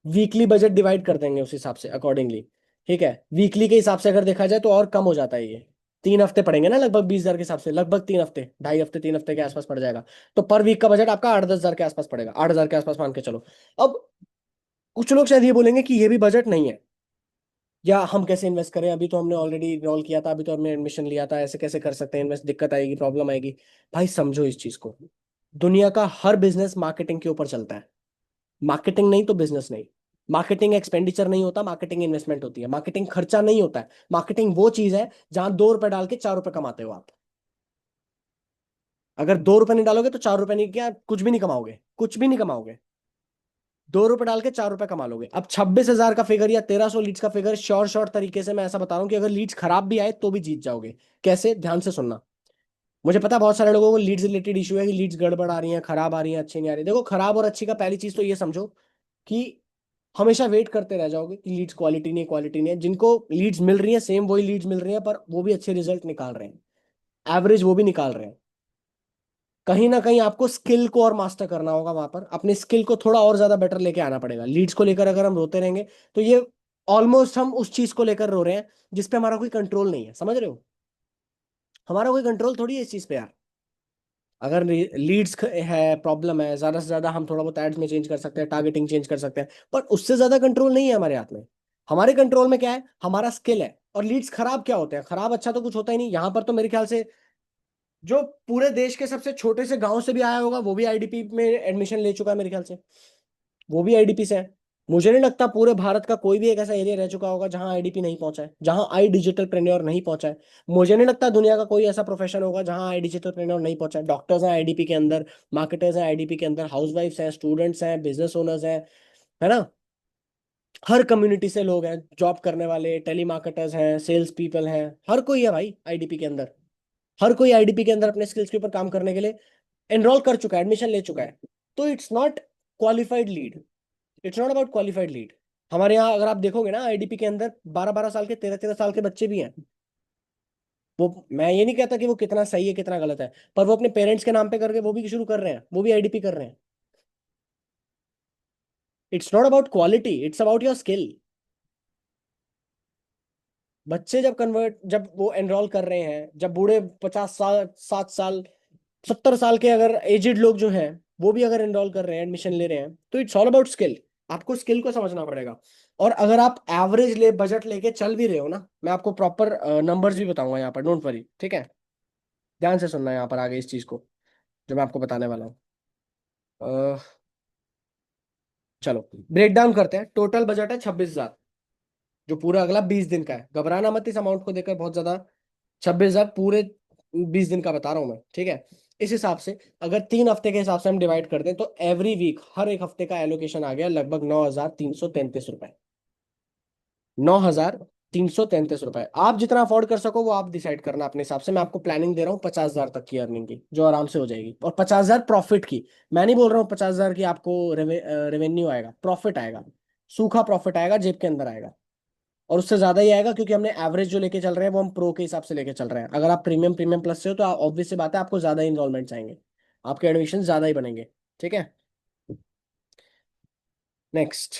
वीकली बजट डिवाइड कर देंगे उस हिसाब से अकॉर्डिंगली, ठीक है। वीकली के हिसाब से अगर देखा जाए तो और कम हो जाता है ये। 3 हफ्ते पड़ेंगे ना लगभग 20,000 के हिसाब से, लगभग 3 हफ्ते, 2.5 हफ्ते, 3 हफ्ते के आसपास पड़ जाएगा। तो पर वीक का बजट आपका 8-10 हजार के आसपास पड़ेगा, 8,000 के आसपास मान के चलो। अब कुछ लोग शायद ये बोलेंगे कि ये भी बजट नहीं है, या हम कैसे इन्वेस्ट करें, अभी तो हमने ऑलरेडी इनरोल किया था, अभी तो हमने एडमिशन लिया था, ऐसे कैसे कर सकते हैं इन्वेस्ट, दिक्कत आएगी, प्रॉब्लम आएगी। भाई समझो इस चीज को, दुनिया का हर बिजनेस मार्केटिंग के ऊपर चलता है। मार्केटिंग नहीं तो बिजनेस नहीं। मार्केटिंग एक्सपेंडिचर नहीं होता, मार्केटिंग इन्वेस्टमेंट होती है। मार्केटिंग खर्चा नहीं होता है, मार्केटिंग वो चीज है जहां 2 रुपए डाल के 4 रुपए कमाते हो आप। अगर 2 रुपए नहीं डालोगे तो 4 रुपए नहीं, क्या कुछ भी नहीं कमाओगे, कुछ भी नहीं कमाओगे। 2 रुपए डाल के 4 रुपए कमा लोगे। अब 26,000 का फिगर या 1300 लीड्स का फिगर, श्योर श्योर तरीके से मैं ऐसा बता रहा हूँ कि अगर लीड्स खराब भी आए तो भी जीत जाओगे। कैसे, ध्यान से सुनना। मुझे पता है बहुत सारे लोगों को लीड्स रिलेटेड इशू है कि लीड्स गड़बड़ आ रही हैं, खराब आ रही हैं, अच्छी नहीं आ रही। देखो खराब और अच्छी का पहली चीज तो ये समझो कि हमेशा वेट करते रह जाओगे कि लीड्स क्वालिटी नहीं, क्वालिटी नहीं है। जिनको लीड्स मिल रही है सेम वही लीड्स मिल रही है, पर वो भी अच्छे रिजल्ट निकाल रहे हैं, एवरेज वो भी निकाल रहे हैं। कहीं ना कहीं आपको स्किल को और मास्टर करना होगा, वहां पर अपनी स्किल को थोड़ा और ज्यादा बेटर लेके आना पड़ेगा। लीड्स को लेकर अगर हम रोते रहेंगे तो ये ऑलमोस्ट हम उस चीज को लेकर रो रहे हैं जिसपे हमारा कोई कंट्रोल नहीं है, समझ रहे हो। हमारा कोई कंट्रोल थोड़ी है इस चीज पे यार। अगर लीड्स है, प्रॉब्लम है, ज्यादा से ज्यादा हम थोड़ा बहुत एड्स में चेंज कर सकते हैं, टारगेटिंग चेंज कर सकते हैं, पर उससे ज्यादा कंट्रोल नहीं है हमारे हाथ में। हमारे कंट्रोल में क्या है, हमारा स्किल है। और लीड्स खराब क्या होते हैं, खराब अच्छा तो कुछ होता ही नहीं। यहाँ पर तो मेरे ख्याल से जो पूरे देश के सबसे छोटे से गांव से भी आया होगा वो भी आईडीपी में एडमिशन ले चुका है मेरे ख्याल से, वो भी आईडीपी से है। मुझे नहीं लगता पूरे भारत का कोई भी एक ऐसा एरिया रह चुका होगा जहां आईडीपी नहीं पहुंचा है, जहां आई डिजिटल प्रेन्योर नहीं पहुंचा है। मुझे नहीं लगता दुनिया का कोई ऐसा प्रोफेशन होगा जहां आई डिजिटल प्रेन्योर नहीं पहुंचा है। डॉक्टर्स हैं आईडीपी के अंदर, मार्केटर्स हैं आईडीपी के अंदर, हाउसवाइफ्स हैं, स्टूडेंट्स हैं, बिजनेस ओनर्स हैं, है ना। हर कम्युनिटी से लोग हैं, जॉब करने वाले, टेली मार्केटर्स हैं, सेल्स पीपल हैं, हर कोई है भाई आईडीपी के अंदर। हर कोई आईडीपी के अंदर अपने स्किल्स के ऊपर काम करने के लिए एनरोल कर चुका है, एडमिशन ले चुका है। तो it's not qualified lead, it's not about qualified lead. हमारे यहाँ अगर आप देखोगे ना आईडीपी के अंदर 12-12 साल के, 13-13 साल के बच्चे भी हैं। वो, मैं ये नहीं कहता कि वो कितना सही है कितना गलत है, पर वो अपने पेरेंट्स के नाम पे करके वो भी शुरू कर रहे हैं, वो भी आईडीपी कर रहे हैं। It's not about quality, it's about your skill. बच्चे जब वो एनरोल कर रहे हैं, जब बूढ़े 50 साल, 60 साल, 70 साल के अगर एजेड लोग जो हैं वो भी अगर एनरोल कर रहे हैं, एडमिशन ले रहे हैं, तो इट्स ऑल अबाउट स्किल। आपको स्किल को समझना पड़ेगा। और अगर आप एवरेज बजट लेके चल भी रहे हो ना, मैं आपको प्रॉपर नंबर्स भी बताऊंगा यहाँ पर, डोंट वरी, ठीक है। ध्यान से सुनना यहाँ पर आगे इस चीज को जो मैं आपको बताने वाला हूँ। अह, चलो ब्रेक डाउन करते हैं। टोटल बजट है 26,000, जो पूरा अगला 20 दिन का है। घबराना मत इस अमाउंट को देखकर बहुत ज्यादा। 26,000 पूरे 20 दिन का बता रहा हूं मैं, ठीक है। इस हिसाब से अगर 3 हफ्ते के हिसाब से हम डिवाइड कर दें तो एवरी वीक हर एक हफ्ते का एलोकेशन आ गया लगभग 9,333 रुपए। 9,333 रुपए। आप जितना अफोर्ड कर सको वो आप डिसाइड करना अपने हिसाब से। मैं आपको प्लानिंग दे रहा हूँ 50,000 तक की अर्निंग की, जो आराम से हो जाएगी, और 50,000 प्रॉफिट की। मैं नहीं बोल रहा हूँ 50,000 की आपको रेवेन्यू आएगा, प्रॉफिट आएगा, सूखा प्रॉफिट आएगा, जेब के अंदर आएगा। और उससे ज्यादा ही आएगा क्योंकि हमने एवरेज जो लेके चल रहे हैं वो हम प्रो के हिसाब से लेके चल रहे हैं। अगर आप प्रीमियम प्रीमियम प्लस से हो तो ऑब्वियस सी बात है आपको ज्यादा इनरोलमेंट्स आएंगे, आपके एडमिशन ज्यादा ही बनेंगे, ठीक है। Next,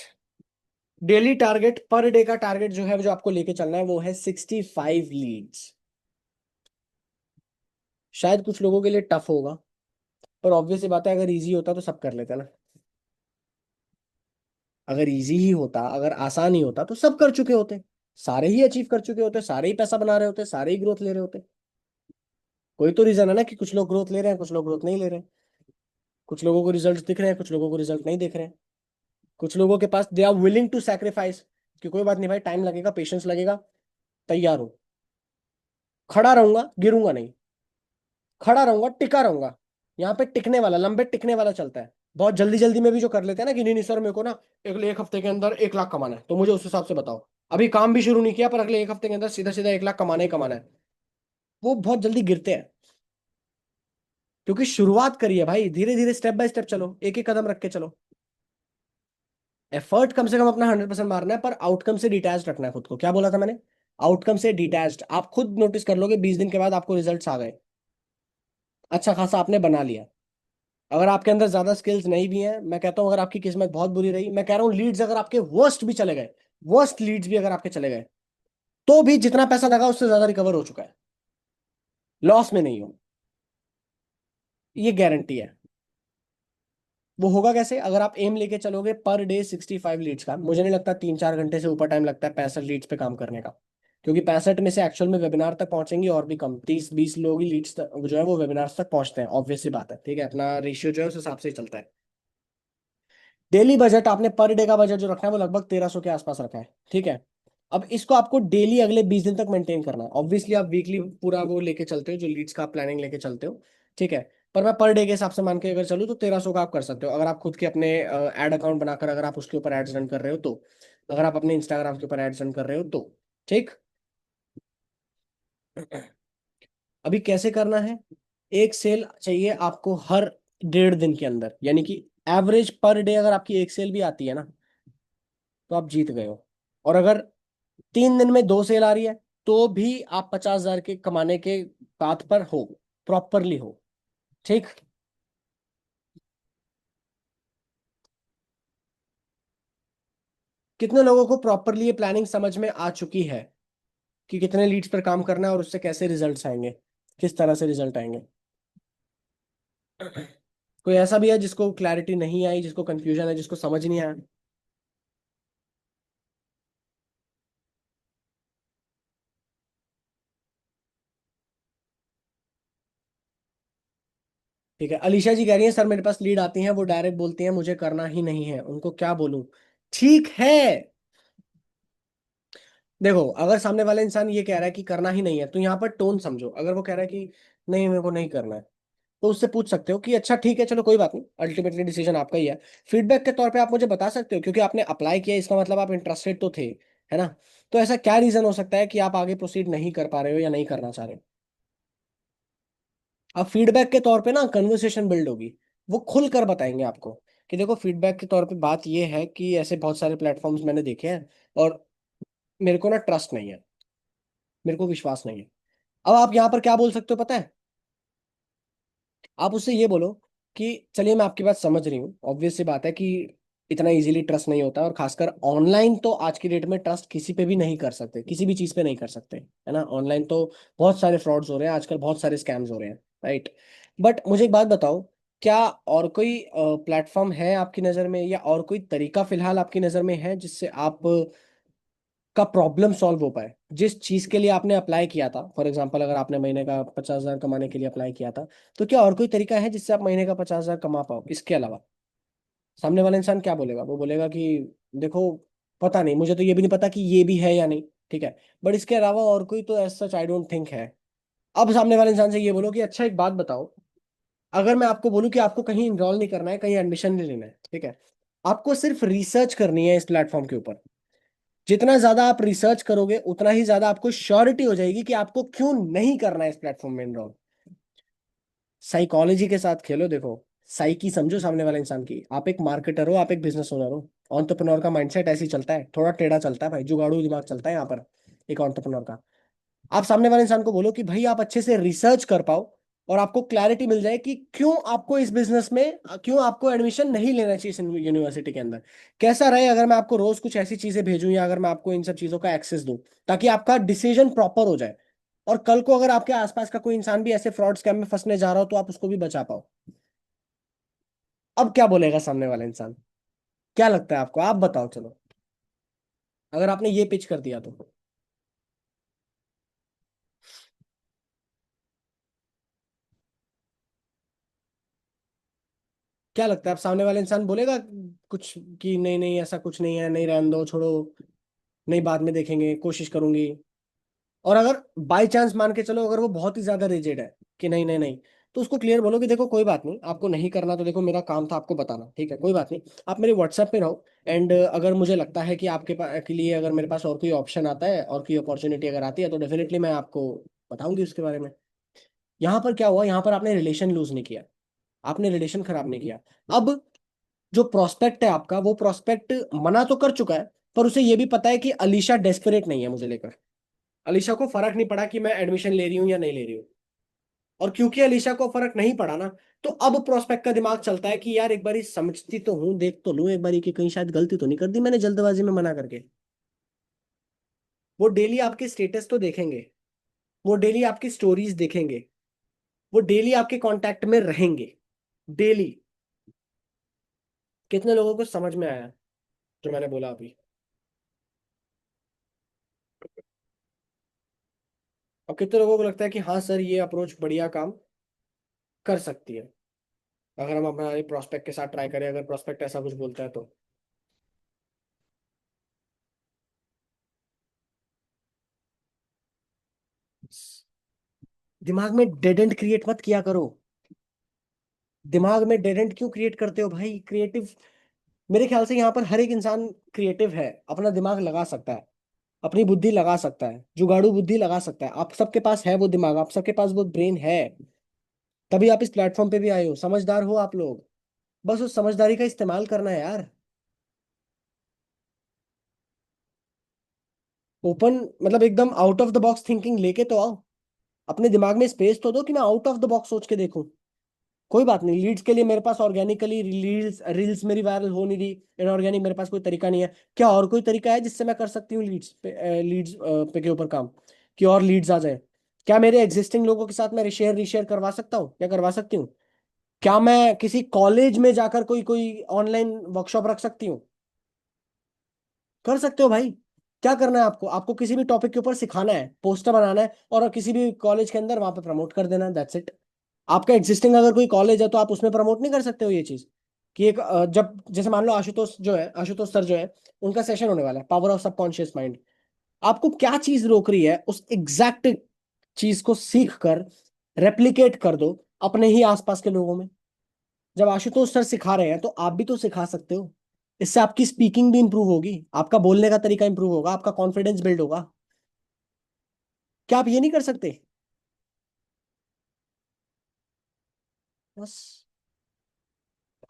daily target, per day का टारगेट जो है जो आपको लेके चलना है वो है 65 लीड्स। शायद कुछ लोगों के लिए टफ होगा, पर ऑब्वियस सी बात है अगर इजी होता तो सब कर लेते ना। अगर इजी ही होता, अगर आसान ही होता तो सब कर चुके होते, सारे ही अचीव कर चुके होते, सारे ही पैसा बना रहे होते, सारे ही ग्रोथ ले रहे होते। कोई तो रीजन है ना कि कुछ लोग ग्रोथ ले रहे हैं, कुछ लोग ग्रोथ नहीं ले रहे हैं। कुछ लोगों को रिजल्ट दिख रहे हैं, कुछ लोगों को रिजल्ट नहीं दिख रहे हैं। कुछ लोगों के पास they are willing to sacrifice कि कोई बात नहीं भाई, टाइम लगेगा, पेशेंस लगेगा, तैयार हो, खड़ा रहूंगा, गिरूंगा नहीं, खड़ा रहूंगा, टिका रहूंगा। यहाँ पे टिकने वाला, लंबे टिकने वाला चलता है। बहुत जल्दी जल्दी में भी जो कर लेते हैं ना कि नहीं नहीं सर मेरे को ना एक हफ्ते के अंदर 1 लाख कमाना है, तो मुझे उस हिसाब से बताओ। अभी काम भी शुरू नहीं किया, पर अगले एक हफ्ते के अंदर सीधा सीधा 1 लाख कमाना ही कमाना है, वो बहुत जल्दी गिरते हैं। क्योंकि शुरुआत करिए भाई, धीरे धीरे स्टेप बाय स्टेप चलो, एक एक कदम रख के चलो। एफर्ट कम से कम अपना 100% मारना है, पर आउटकम से डिटैच रखना है खुद को। क्या बोला था मैंने? आउटकम से डिटैच्ड। आप खुद नोटिस कर लोगे 20 दिन के बाद आपको रिजल्ट्स आ गए, अच्छा खासा आपने बना लिया। अगर आपके अंदर ज्यादा स्किल्स नहीं भी हैं, मैं कहता हूँ अगर आपकी किस्मत बहुत बुरी रही, मैं कह रहा हूँ लीड्स अगर आपके वर्स्ट भी चले गए, वर्स्ट लीड्स भी अगर आपके चले गए, तो भी जितना पैसा लगा उससे ज्यादा रिकवर हो चुका है, लॉस में नहीं हो, ये गारंटी है। वो होगा कैसे? अगर आप एम लेके चलोगे पर डे 65 लीड्स का, मुझे नहीं लगता 3-4 घंटे से ऊपर टाइम लगता है 65 लीड्स पे काम करने का। क्योंकि 65 में से एक्चुअल में वेबिनार तक पहुंचेंगे और भी कम, 30-20 लोग ही लीड्स जो है वो वेबिनार्स तक पहुंचते हैं, ऑब्वियस सी बात है, ठीक है, अपना रेशियो जो है उस हिसाब से ही चलता है। डेली बजट आपने पर डे का बजट जो रखना है वो लगभग 1300 के आसपास रखा है, ठीक है। अब इसको आपको डेली अगले 20 दिन तक मेंटेन करना है। ऑब्वियसली आप वीकली पूरा वो लेके चलते हो, जो लीड्स का प्लानिंग लेके चलते हो, ठीक है। पर मैं पर डे के हिसाब से मान के अगर चलूँ तो 1300 का आप कर सकते हो, अगर आप खुद के अपने एड अकाउंट बनाकर अगर आप उसके ऊपर एड्स रन कर रहे हो तो, अगर आप अपने इंस्टाग्राम के ऊपर एड्स रन कर रहे हो तो, ठीक। अभी कैसे करना है? एक सेल चाहिए आपको हर 1.5 दिन के अंदर, यानी कि एवरेज पर डे अगर आपकी एक सेल भी आती है ना, तो आप जीत गए हो। और अगर 3 दिन में 2 सेल आ रही है, तो भी आप 50,000 के कमाने के पाथ पर हो, प्रॉपरली हो, ठीक। कितने लोगों को प्रॉपरली ये प्लानिंग समझ में आ चुकी है कि कितने लीड्स पर काम करना है और उससे कैसे रिजल्ट्स आएंगे, किस तरह से रिजल्ट आएंगे? कोई ऐसा भी है जिसको क्लैरिटी नहीं आई, जिसको कंफ्यूजन है, जिसको समझ नहीं आया? ठीक है, अलीशा जी कह रही है सर मेरे पास लीड आती हैं, वो डायरेक्ट बोलती हैं मुझे करना ही नहीं है, उनको क्या बोलूं? ठीक है, देखो अगर सामने वाला इंसान ये कह रहा है कि करना ही नहीं है, तो यहाँ पर टोन समझो। अगर वो कह रहा है कि नहीं मेरे को नहीं करना है, तो उससे पूछ सकते हो कि अच्छा ठीक है चलो कोई बात नहीं, अल्टीमेटली डिसीजन आपका ही है। फीडबैक के तौर पे आप मुझे बता सकते हो, क्योंकि आपने अप्लाई किया इसका मतलब आप इंटरेस्टेड तो थे, है ना? तो ऐसा क्या रीजन हो सकता है कि आप आगे प्रोसीड नहीं कर पा रहे हो या नहीं करना चाह रहे हो? अब फीडबैक के तौर पे ना कन्वर्सेशन बिल्ड होगी, वो खुल कर बताएंगे आपको कि देखो फीडबैक के तौर पे बात ये है कि ऐसे बहुत सारे प्लेटफॉर्म्स मैंने देखे हैं, और मेरे को ना ट्रस्ट नहीं है, मेरे को विश्वास नहीं है। अब आप यहाँ पर क्या बोल सकते हो पता है? आप उससे ये बोलो कि चलिए मैं आपकी बात समझ रही हूँ, ऑब्वियस सी बात है कि इतना इजीली ट्रस्ट नहीं होता, और खासकर ऑनलाइन तो आज की डेट में ट्रस्ट किसी पे भी नहीं कर सकते, किसी भी चीज़ पे नहीं कर सकते, है ना? ऑनलाइन तो बहुत सारे फ्रॉड्स हो रहे हैं आजकल, बहुत सारे स्कैम्स हो रहे हैं, राइट। बट मुझे एक बात बताओ, क्या और कोई प्लेटफॉर्म है आपकी नज़र में, या और कोई तरीका फिलहाल आपकी नज़र में है जिससे आप का प्रॉब्लम सॉल्व हो पाए? जिस चीज के लिए आपने अप्लाई किया था, फॉर एग्जांपल अगर आपने महीने का 50,000 कमाने के लिए अप्लाई किया था, तो क्या और कोई तरीका है जिससे आप महीने का 50,000 कमा पाओ इसके अलावा? सामने वाला इंसान क्या बोलेगा? वो बोलेगा कि देखो पता नहीं, मुझे तो ये भी नहीं पता कि ये भी है या नहीं, ठीक है, बट इसके अलावा और कोई तो as such I don't think है। अब सामने वाले इंसान से ये बोलो कि अच्छा एक बात बताओ, अगर मैं आपको बोलूं कि आपको कहीं इनरोल नहीं करना है, कहीं एडमिशन नहीं लेना है, ठीक है, आपको सिर्फ रिसर्च करनी है इस प्लेटफॉर्म के ऊपर, जितना ज्यादा आप रिसर्च करोगे उतना ही ज्यादा आपको श्योरिटी हो जाएगी कि आपको क्यों नहीं करना है इस प्लेटफॉर्म में एनरोल। साइकोलॉजी के साथ खेलो, देखो साइकी समझो सामने वाले इंसान की। आप एक मार्केटर हो, आप एक बिजनेस ओनर हो, एंटरप्रेन्योर का माइंडसेट ऐसे ही चलता है, थोड़ा टेढ़ा चलता है भाई, जुगाड़ू दिमाग चलता है यहाँ पर एक एंटरप्रेन्योर का। आप सामने वाले इंसान को बोलो कि भाई आप अच्छे से रिसर्च कर पाओ और आपको क्लैरिटी मिल जाए कि क्यों आपको इस बिजनेस में, क्यों आपको एडमिशन नहीं लेना चाहिए इस यूनिवर्सिटी के अंदर। कैसा रहे अगर मैं आपको रोज कुछ ऐसी चीजें भेजूं, या अगर मैं आपको इन सब चीजों का एक्सेस दूं, ताकि आपका डिसीजन प्रॉपर हो जाए, और कल को अगर आपके आसपास का कोई इंसान भी ऐसे फ्रॉड स्कैम में फंसने जा रहा हो तो आप उसको भी बचा पाओ। अब क्या बोलेगा सामने वाला इंसान? क्या लगता है आपको? आप बताओ चलो, अगर आपने ये पिच कर दिया तो क्या लगता है? आप सामने वाला इंसान बोलेगा कुछ कि नहीं नहीं ऐसा कुछ नहीं है, नहीं रहने दो छोड़ो, नहीं बाद में देखेंगे कोशिश करूंगी? और अगर बाई चांस मान के चलो अगर वो बहुत ही ज्यादा रिजिड है कि नहीं नहीं नहीं, तो उसको क्लियर बोलो कि देखो कोई बात नहीं, आपको नहीं करना तो देखो मेरा काम था आपको बताना, ठीक है कोई बात नहीं, आप मेरे व्हाट्सएप पे रहो। एंड अगर मुझे लगता है कि आपके पास के लिए अगर मेरे पास और कोई ऑप्शन आता है और कोई अपॉर्चुनिटी अगर आती है तो डेफिनेटली मैं आपको बताऊंगी उसके बारे में। यहाँ पर क्या हुआ, यहाँ पर आपने रिलेशन लूज नहीं किया, आपने रिलेशन खराब नहीं किया। अब जो प्रोस्पेक्ट है आपका, वो प्रोस्पेक्ट मना तो कर चुका है, पर उसे ये भी पता है कि अलीशा डेस्परेट नहीं है मुझे लेकर। अलीशा को फर्क नहीं पड़ा कि मैं एडमिशन ले रही हूँ या नहीं ले रही हूँ। और क्योंकि अलीशा को फर्क नहीं पड़ा ना, तो अब प्रोस्पेक्ट का दिमाग चलता है कि यार एक बारी समझती तो हूँ, देख तो लूं एक बारी कि कहीं शायद गलती तो नहीं कर दी मैंने जल्दबाजी में मना करके। वो डेली आपके स्टेटस तो देखेंगे, वो डेली आपकी स्टोरीज देखेंगे, वो डेली आपके कांटेक्ट में रहेंगे, डेली। कितने लोगों को समझ में आया जो मैंने बोला अभी? और कितने लोगों को लगता है कि हाँ सर ये अप्रोच बढ़िया काम कर सकती है, अगर हम हमारे प्रोस्पेक्ट के साथ ट्राई करें, अगर प्रोस्पेक्ट ऐसा कुछ बोलता है तो? दिमाग में डेड एंड क्रिएट मत किया करो। दिमाग में डेड एंड क्यों क्रिएट करते हो भाई? क्रिएटिव, मेरे ख्याल से यहाँ पर हर एक इंसान क्रिएटिव है, अपना दिमाग लगा सकता है, अपनी बुद्धि लगा सकता है, जुगाड़ू बुद्धि लगा सकता है। आप सबके पास है वो दिमाग, आप सबके पास वो ब्रेन है, तभी आप इस प्लेटफॉर्म पे भी आए हो, समझदार हो आप लोग। बस उस समझदारी का इस्तेमाल करना है यार। ओपन मतलब एकदम out of the box thinking लेके तो आओ, अपने दिमाग में स्पेस तो दो कि मैं आउट ऑफ द बॉक्स सोच के देखूं। कोई बात नहीं, लीड्स के लिए मेरे पास ऑर्गेनिकली रील्स रील्स मेरी वायरल हो नहीं रही, इनऑर्गेनिक मेरे पास कोई तरीका नहीं है। क्या और कोई तरीका है जिससे मैं कर सकती हूँ लीड्स पे, लीड्स पे के ऊपर काम, कि और लीड्स आ जाए? क्या मेरे एग्जिस्टिंग लोगों के साथ मैं रिशेयर रिशेयर करवा सकता हूँ या करवा सकती हूँ? क्या मैं किसी कॉलेज में जाकर कोई कोई ऑनलाइन वर्कशॉप रख सकती हूँ? कर सकते हो भाई। क्या करना है आपको? आपको किसी भी टॉपिक के ऊपर सिखाना है, पोस्टर बनाना है और किसी भी कॉलेज के अंदर वहां पे प्रमोट कर देना है, दैट्स इट। आपका एग्जिस्टिंग अगर कोई कॉलेज है तो आप उसमें प्रमोट नहीं कर सकते हो ये चीज? कि एक जब जैसे मान लो आशुतोष जो है, आशुतोष सर जो है, उनका सेशन होने वाला है पावर ऑफ सबकॉन्शियस माइंड। आपको क्या चीज रोक रही है? उस एग्जैक्ट चीज को सीख कर रेप्लिकेट कर दो अपने ही आसपास के लोगों में। जब आशुतोष सर सिखा रहे हैं तो आप भी तो सिखा सकते हो। इससे आपकी स्पीकिंग भी इंप्रूव होगी, आपका बोलने का तरीका इंप्रूव होगा, आपका कॉन्फिडेंस बिल्ड होगा। क्या आप ये नहीं कर सकते? बस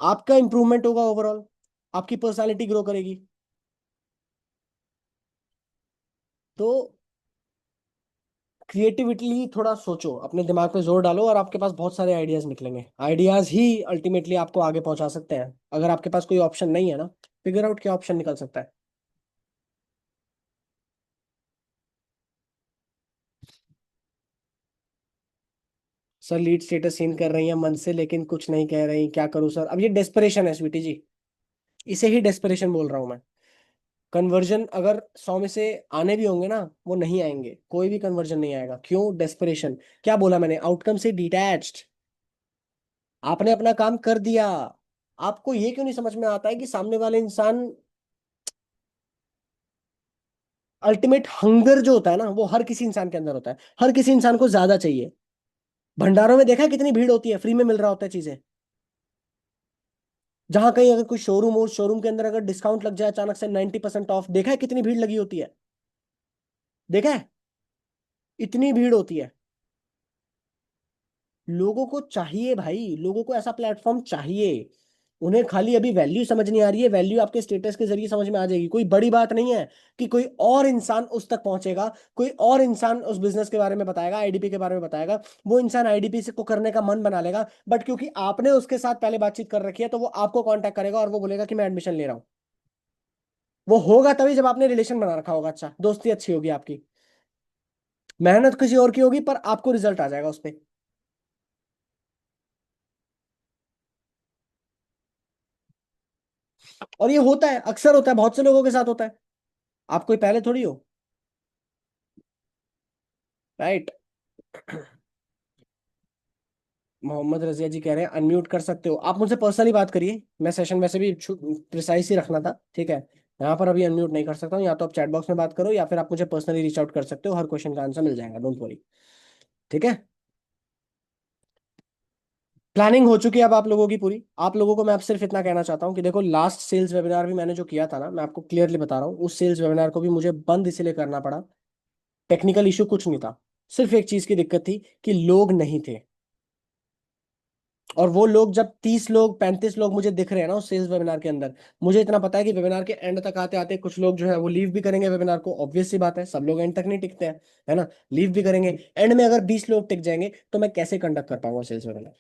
आपका इंप्रूवमेंट होगा ओवरऑल, आपकी पर्सनालिटी ग्रो करेगी। तो क्रिएटिविटी थोड़ा सोचो, अपने दिमाग पे जोर डालो और आपके पास बहुत सारे आइडियाज निकलेंगे। आइडियाज ही अल्टीमेटली आपको आगे पहुंचा सकते हैं। अगर आपके पास कोई ऑप्शन नहीं है ना, फिगर आउट क्या ऑप्शन निकल सकता है। सर लीड स्टेटस सीन कर रही है मन से लेकिन कुछ नहीं कह रही, क्या करूं सर? अब ये डेस्परेशन है स्वीटी जी, इसे ही डेस्परेशन बोल रहा हूं मैं। कन्वर्जन अगर 100 में से आने भी होंगे ना, वो नहीं आएंगे, कोई भी कन्वर्जन नहीं आएगा। क्यों? डेस्परेशन। क्या बोला मैंने? आउटकम से डिटैच्ड। आपने अपना काम कर दिया, आपको ये क्यों नहीं समझ में आता है कि सामने वाले इंसान, अल्टीमेट हंगर जो होता है ना वो हर किसी इंसान के अंदर होता है, हर किसी इंसान को ज्यादा चाहिए। भंडारों में देखा है कितनी भीड़ होती है, फ्री में मिल रहा होता है चीजें। जहां कहीं अगर कोई शोरूम हो, शोरूम के अंदर अगर डिस्काउंट लग जाए अचानक से 90% ऑफ, देखा है कितनी भीड़ लगी होती है? देखा है? इतनी भीड़ होती है। लोगों को चाहिए भाई, लोगों को ऐसा प्लेटफॉर्म चाहिए। उन्हें खाली अभी वैल्यू समझ नहीं आ रही है, वैल्यू आपके स्टेटस के जरिए समझ में आ जाएगी। कोई बड़ी बात नहीं है कि कोई और इंसान उस तक पहुंचेगा, कोई और इंसान उस बिजनेस के बारे में बताएगा, आईडीपी के बारे में बताएगा, वो इंसान आईडीपी से को करने का मन बना लेगा। बट क्योंकि आपने उसके साथ पहले बातचीत कर रखी है तो वो आपको कांटेक्ट करेगा और वो बोलेगा कि मैं एडमिशन ले रहा हूँ। वो होगा तभी जब आपने रिलेशन बना रखा होगा, अच्छा दोस्ती अच्छी होगी आपकी। मेहनत किसी और की होगी पर आपको रिजल्ट आ जाएगा उस पर। और ये होता है, अक्सर होता है, बहुत से लोगों के साथ होता है। आप कोई पहले थोड़ी हो, राइट? मोहम्मद रजिया जी कह रहे हैं अनम्यूट कर सकते हो, आप मुझसे पर्सनली बात करिए। मैं सेशन वैसे भी प्रिसाइज ही रखना था, ठीक है। यहाँ पर अभी अनम्यूट नहीं कर सकता हूँ, या तो आप चैट बॉक्स में बात करो या फिर आप मुझे पर्सनली रीच आउट कर सकते हो, हर क्वेश्चन का आंसर मिल जाएगा, डोंट वरी। ठीक है। प्लानिंग हो चुकी है अब आप लोगों की पूरी। आप लोगों को मैं अब सिर्फ इतना कहना चाहता हूँ कि देखो, लास्ट सेल्स वेबिनार भी मैंने जो किया था ना, मैं आपको क्लियरली बता रहा हूँ, उस सेल्स वेबिनार को भी मुझे बंद इसलिए करना पड़ा। टेक्निकल इशू कुछ नहीं था, सिर्फ एक चीज की दिक्कत थी कि लोग नहीं थे। और वो लोग जब 30 लोग 35 लोग मुझे दिख रहे हैं ना उस सेल्स वेबिनार के अंदर, मुझे इतना पता है कि वेबिनार के एंड तक आते आते कुछ लोग जो है वो लीव भी करेंगे वेबिनार को। ऑब्वियस सी बात है, सब लोग एंड तक नहीं टिकते हैं, है ना। लीव भी करेंगे। एंड में अगर 20 लोग टिक जाएंगे तो मैं कैसे कंडक्ट कर पाऊंगा सेल्स वेबिनार?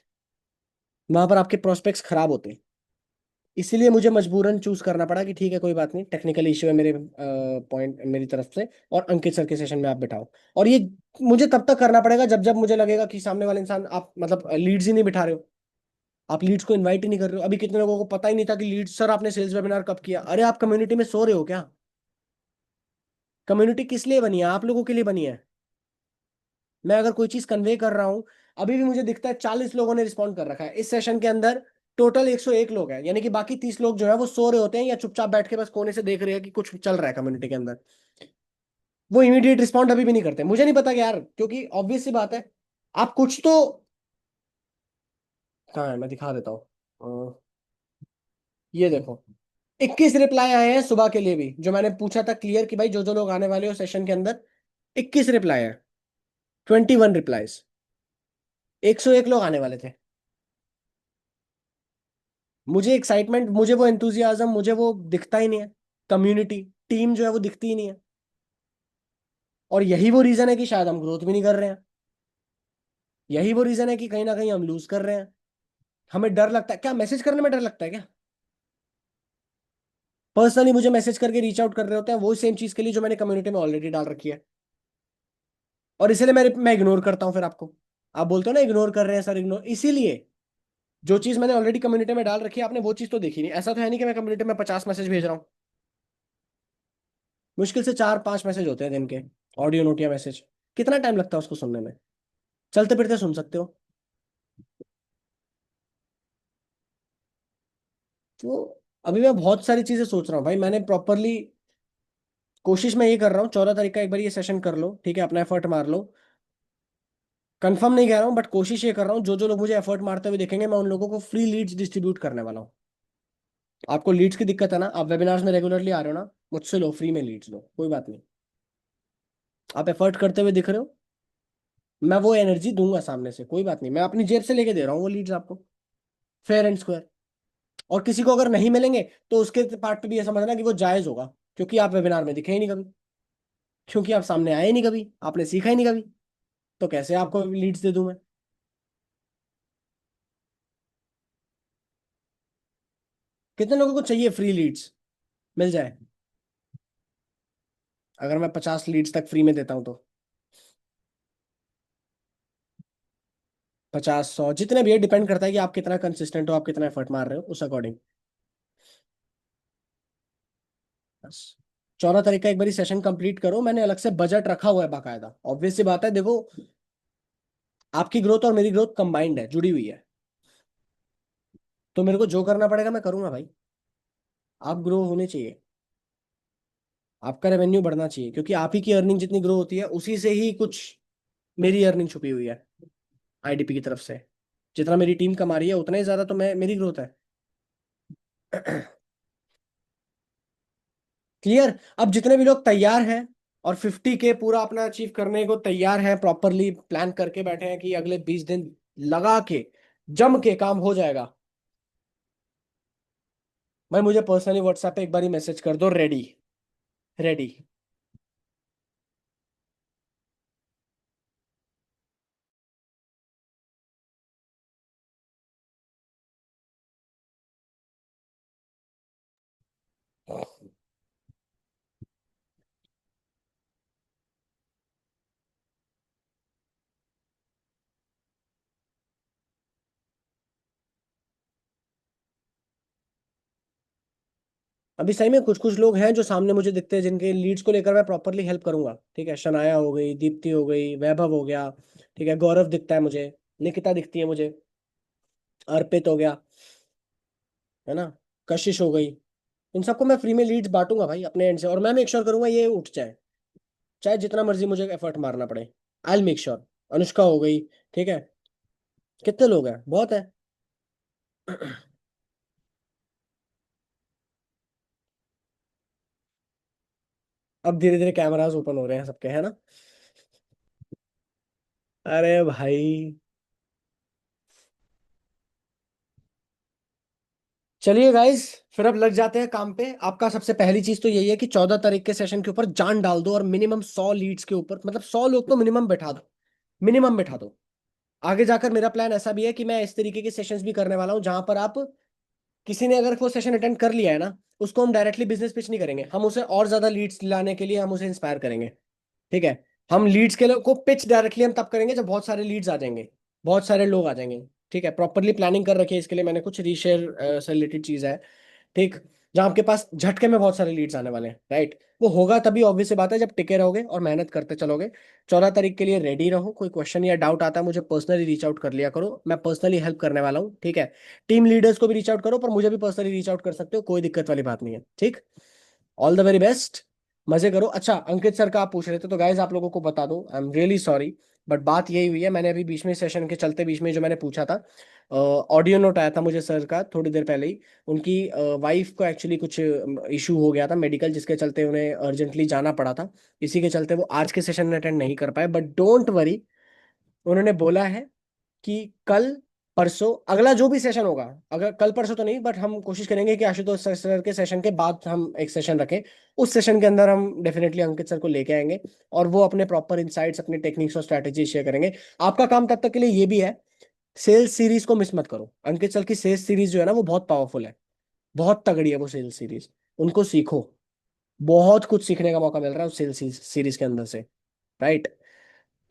वहां पर आपके प्रोस्पेक्ट्स खराब होते हैं। इसीलिए मुझे मजबूरन चूज करना पड़ा कि ठीक है कोई बात नहीं, टेक्निकल इशू है मेरे पॉइंट मेरी तरफ से, और अंकित सर के सेशन में आप बिठाओ। और ये मुझे तब तक करना पड़ेगा जब जब मुझे लगेगा कि सामने वाले इंसान, आप मतलब लीड्स ही नहीं बिठा रहे हो, आप लीड्स को इनवाइट ही नहीं कर रहे हो। अभी कितने लोगों को पता ही नहीं था कि लीड्स, सर आपने सेल्स वेबिनार कब किया? अरे आप कम्युनिटी में सो रहे हो क्या? कम्युनिटी किस लिए बनी है? आप लोगों के लिए बनी है। मैं अगर कोई चीज कन्वे कर रहा हूं, अभी भी मुझे दिखता है 40 लोगों ने रिस्पॉन्ड कर रखा है इस सेशन के अंदर। टोटल 101 लोग हैं, यानी कि बाकी 30 लोग जो है वो सो रहे होते हैं या चुपचाप बैठ के बस कोने से देख रहे हैं कि कुछ चल रहा है कम्युनिटी के अंदर। वो इमीडिएट रिस्पॉन्ड अभी भी नहीं करते। मुझे नहीं पता कि यार, क्योंकि ऑब्वियस सी बात है, आप कुछ तो, कहाँ है मैं दिखा देता हूँ। ये देखो, 21 रिप्लाई आए हैं सुबह के लिए भी, जो मैंने पूछा था क्लियर कि भाई जो जो लोग आने वाले हो सेशन के अंदर। 21 रिप्लाई है, 21 रिप्लाईज। 101 लोग आने वाले थे। मुझे एक्साइटमेंट, मुझे वो एंथुजियाज्म, मुझे वो दिखता ही नहीं है। कम्युनिटी, टीम जो है वो दिखती ही नहीं है। और यही वो रीजन है कि शायद हम ग्रोथ भी नहीं कर रहे हैं। यही वो रीजन है कि कहीं ना कहीं हम लूज कर रहे हैं। हमें डर लगता है क्या? मैसेज करने में डर लगता है क्या? पर्सनली मुझे मैसेज करके रीच आउट कर रहे होते हैं वो सेम चीज के लिए जो मैंने कम्युनिटी में ऑलरेडी डाल रखी है। और इसलिए मैं इग्नोर करता हूँ फिर आपको। आप बोलते हो ना इग्नोर कर रहे हैं सर, इग्नोर इसीलिए। जो चीज मैंने ऑलरेडी कम्युनिटी में डाल रखी है आपने वो चीज तो देखी नहीं। ऐसा तो है नहीं कि मैं कम्युनिटी में 50 मैसेज भेज रहा हूँ। मुश्किल से 4-5 मैसेज होते हैं दिन के, ऑडियो नोट या मैसेज। कितना टाइम लगता है उसको सुनने में? चलते फिरते सुन सकते हो। तो अभी मैं बहुत सारी चीजें सोच रहा हूँ भाई, मैंने प्रॉपरली कोशिश मैं ये कर रहा हूँ। 14 तारीख का एक बार ये सेशन कर लो, ठीक है, अपना एफर्ट मार लो। कंफर्म नहीं कह रहा हूँ बट कोशिश ये कर रहा हूँ, जो जो लोग मुझे एफर्ट मारते हुए दिखेंगे मैं उन लोगों को फ्री लीड्स डिस्ट्रीब्यूट करने वाला हूँ। आपको लीड्स की दिक्कत है ना, आप वेबिनार्स में रेगुलरली आ रहे हो ना, मुझसे लो, फ्री में लीड्स लो, कोई बात नहीं। आप एफर्ट करते हुए दिख रहे हो, मैं वो एनर्जी दूंगा सामने से, कोई बात नहीं, मैं अपनी जेब से लेके दे रहा हूँ वो लीड्स आपको, फेयर एंड स्क्वायर। और किसी को अगर नहीं मिलेंगे तो उसके पार्ट पे भी ये समझना कि वो जायज होगा, क्योंकि आप वेबिनार में दिखे ही नहीं कभी, क्योंकि आप सामने आए ही नहीं कभी, आपने सीखा ही नहीं कभी। तो कैसे आपको लीड्स दे दूं मैं? कितने लोगों को चाहिए फ्री लीड्स? मिल जाए। अगर मैं 50 लीड्स तक फ्री में देता हूँ तो 50, 100, जितने भी, ये डिपेंड करता है कि आप कितना कंसिस्टेंट हो, आप कितना एफर्ट मार रहे हो उस अकॉर्डिंग। बस 14 तारीख का एक बार सेशन कंप्लीट करो, मैंने अलग से बजट रखा हुआ है बाकायदा। ऑब्वियस सी बात है, देखो आपकी ग्रोथ और मेरी ग्रोथ कंबाइंड है, जुड़ी हुई है। तो मेरे को जो करना पड़ेगा मैं करूंगा भाई। आप ग्रो होने चाहिए, आपका रेवेन्यू बढ़ना चाहिए, क्योंकि आप ही की अर्निंग जितनी ग्रो होती है उसी से ही कुछ मेरी अर्निंग छुपी हुई है आईडीपी की तरफ से। जितना मेरी टीम कमा रही है उतना ही ज्यादा तो मैं, मेरी ग्रोथ है। क्लियर? अब जितने भी लोग तैयार हैं और 50K पूरा अपना अचीव करने को तैयार हैं, प्रॉपरली प्लान करके बैठे हैं कि अगले 20 दिन लगा के जम के काम हो जाएगा, भाई मुझे पर्सनली व्हाट्सएप पे एक बार ही मैसेज कर दो, रेडी। रेडी। अभी सही में कुछ कुछ लोग हैं जो सामने मुझे दिखते हैं जिनके लीड्स को लेकर मैं प्रॉपरली हेल्प करूंगा, ठीक है। शनाया हो गई, दीप्ति हो गई, वैभव हो गया, ठीक है, गौरव दिखता है मुझे, निकिता दिखती है मुझे, अर्पित हो गया, है ना, कशिश हो गई। इन सबको मैं फ्री में लीड्स बांटूंगा भाई अपने एंड से, और मैं मेक श्योर करूंगा ये उठ जाए, चाहे जितना मर्जी मुझे एफर्ट मारना पड़े। I make sure. अनुष्का हो गई, ठीक है। कितने लोग हैं? बहुत है। अब धीरे धीरे कैमरास ओपन हो रहे हैं सबके, है ना। अरे भाई, चलिए गाइस, फिर अब लग जाते हैं काम पे। आपका सबसे पहली चीज तो यही है कि 14 तारीख के सेशन के ऊपर जान डाल दो, और मिनिमम 100 लीड्स के ऊपर, मतलब 100 लोग तो मिनिमम बैठा दो, मिनिमम बैठा दो। आगे जाकर मेरा प्लान ऐसा भी है कि मैं इस तरीके के सेशंस भी करने वाला हूँ जहां पर आप, किसी ने अगर वो सेशन अटेंड कर लिया है ना, उसको हम डायरेक्टली बिजनेस पिच नहीं करेंगे, हम उसे और ज्यादा लीड्स लाने के लिए हम उसे इंस्पायर करेंगे। ठीक है। हम लीड्स के लिए को पिच डायरेक्टली हम तब करेंगे जब बहुत सारे लीड्स आ जाएंगे, बहुत सारे लोग आ जाएंगे। ठीक है, प्रॉपरली प्लानिंग कर रखी है इसके लिए मैंने, कुछ रीशेयर से रिलेटेड चीज है। ठीक। जहां आपके पास झटके में बहुत सारे लीड्स आने वाले हैं, राइट। वो होगा तभी, ऑब्वियस सी बात है, जब टिके रहोगे और मेहनत करते चलोगे। 14 तारीख के लिए रेडी रहो। कोई क्वेश्चन या डाउट आता है मुझे पर्सनली रीच आउट कर लिया करो, मैं पर्सनली हेल्प करने वाला हूँ। ठीक है। टीम लीडर्स को भी रीच आउट करो, पर मुझे भी पर्सनली रीच आउट कर सकते हो, कोई दिक्कत वाली बात नहीं है। ठीक। All the very best. मजे करो। अच्छा, अंकित सर का आप पूछ रहे थे, तो गाइज आप लोगों को बता दूं, I am really sorry, but बात यही हुई है, मैंने अभी बीच में सेशन के चलते बीच में जो मैंने पूछा था, ऑडियो नोट आया था मुझे सर का थोड़ी देर पहले ही। उनकी वाइफ को एक्चुअली कुछ इशू हो गया था मेडिकल, जिसके चलते उन्हें अर्जेंटली जाना पड़ा था। इसी के चलते वो आज के सेशन में अटेंड नहीं कर पाए, बट डोंट वरी। उन्होंने बोला है कि कल परसों अगला जो भी सेशन होगा, अगर कल परसों तो नहीं, बट हम कोशिश करेंगे कि आशुतोष सर के सेशन के बाद हम एक सेशन रखें। उस सेशन के अंदर हम डेफिनेटली अंकित सर को लेके आएंगे, और वो अपने प्रॉपर इंसाइट्स, अपने टेक्निक्स और स्ट्रैटेजी शेयर करेंगे। आपका काम तब तक के लिए ये भी है, सेल्स सीरीज को मिस मत करो। अंकित सर की सेल्स सीरीज जो है ना, वो बहुत पावरफुल है, बहुत तगड़ी है वो सेल्स सीरीज। उनको सीखो, बहुत कुछ सीखने का मौका मिल रहा है उस सेल्स सीरीज के अंदर से, राइट।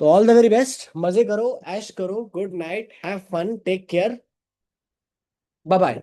तो ऑल द वेरी बेस्ट, मजे करो, ऐश करो, good night, have fun, take care, bye bye.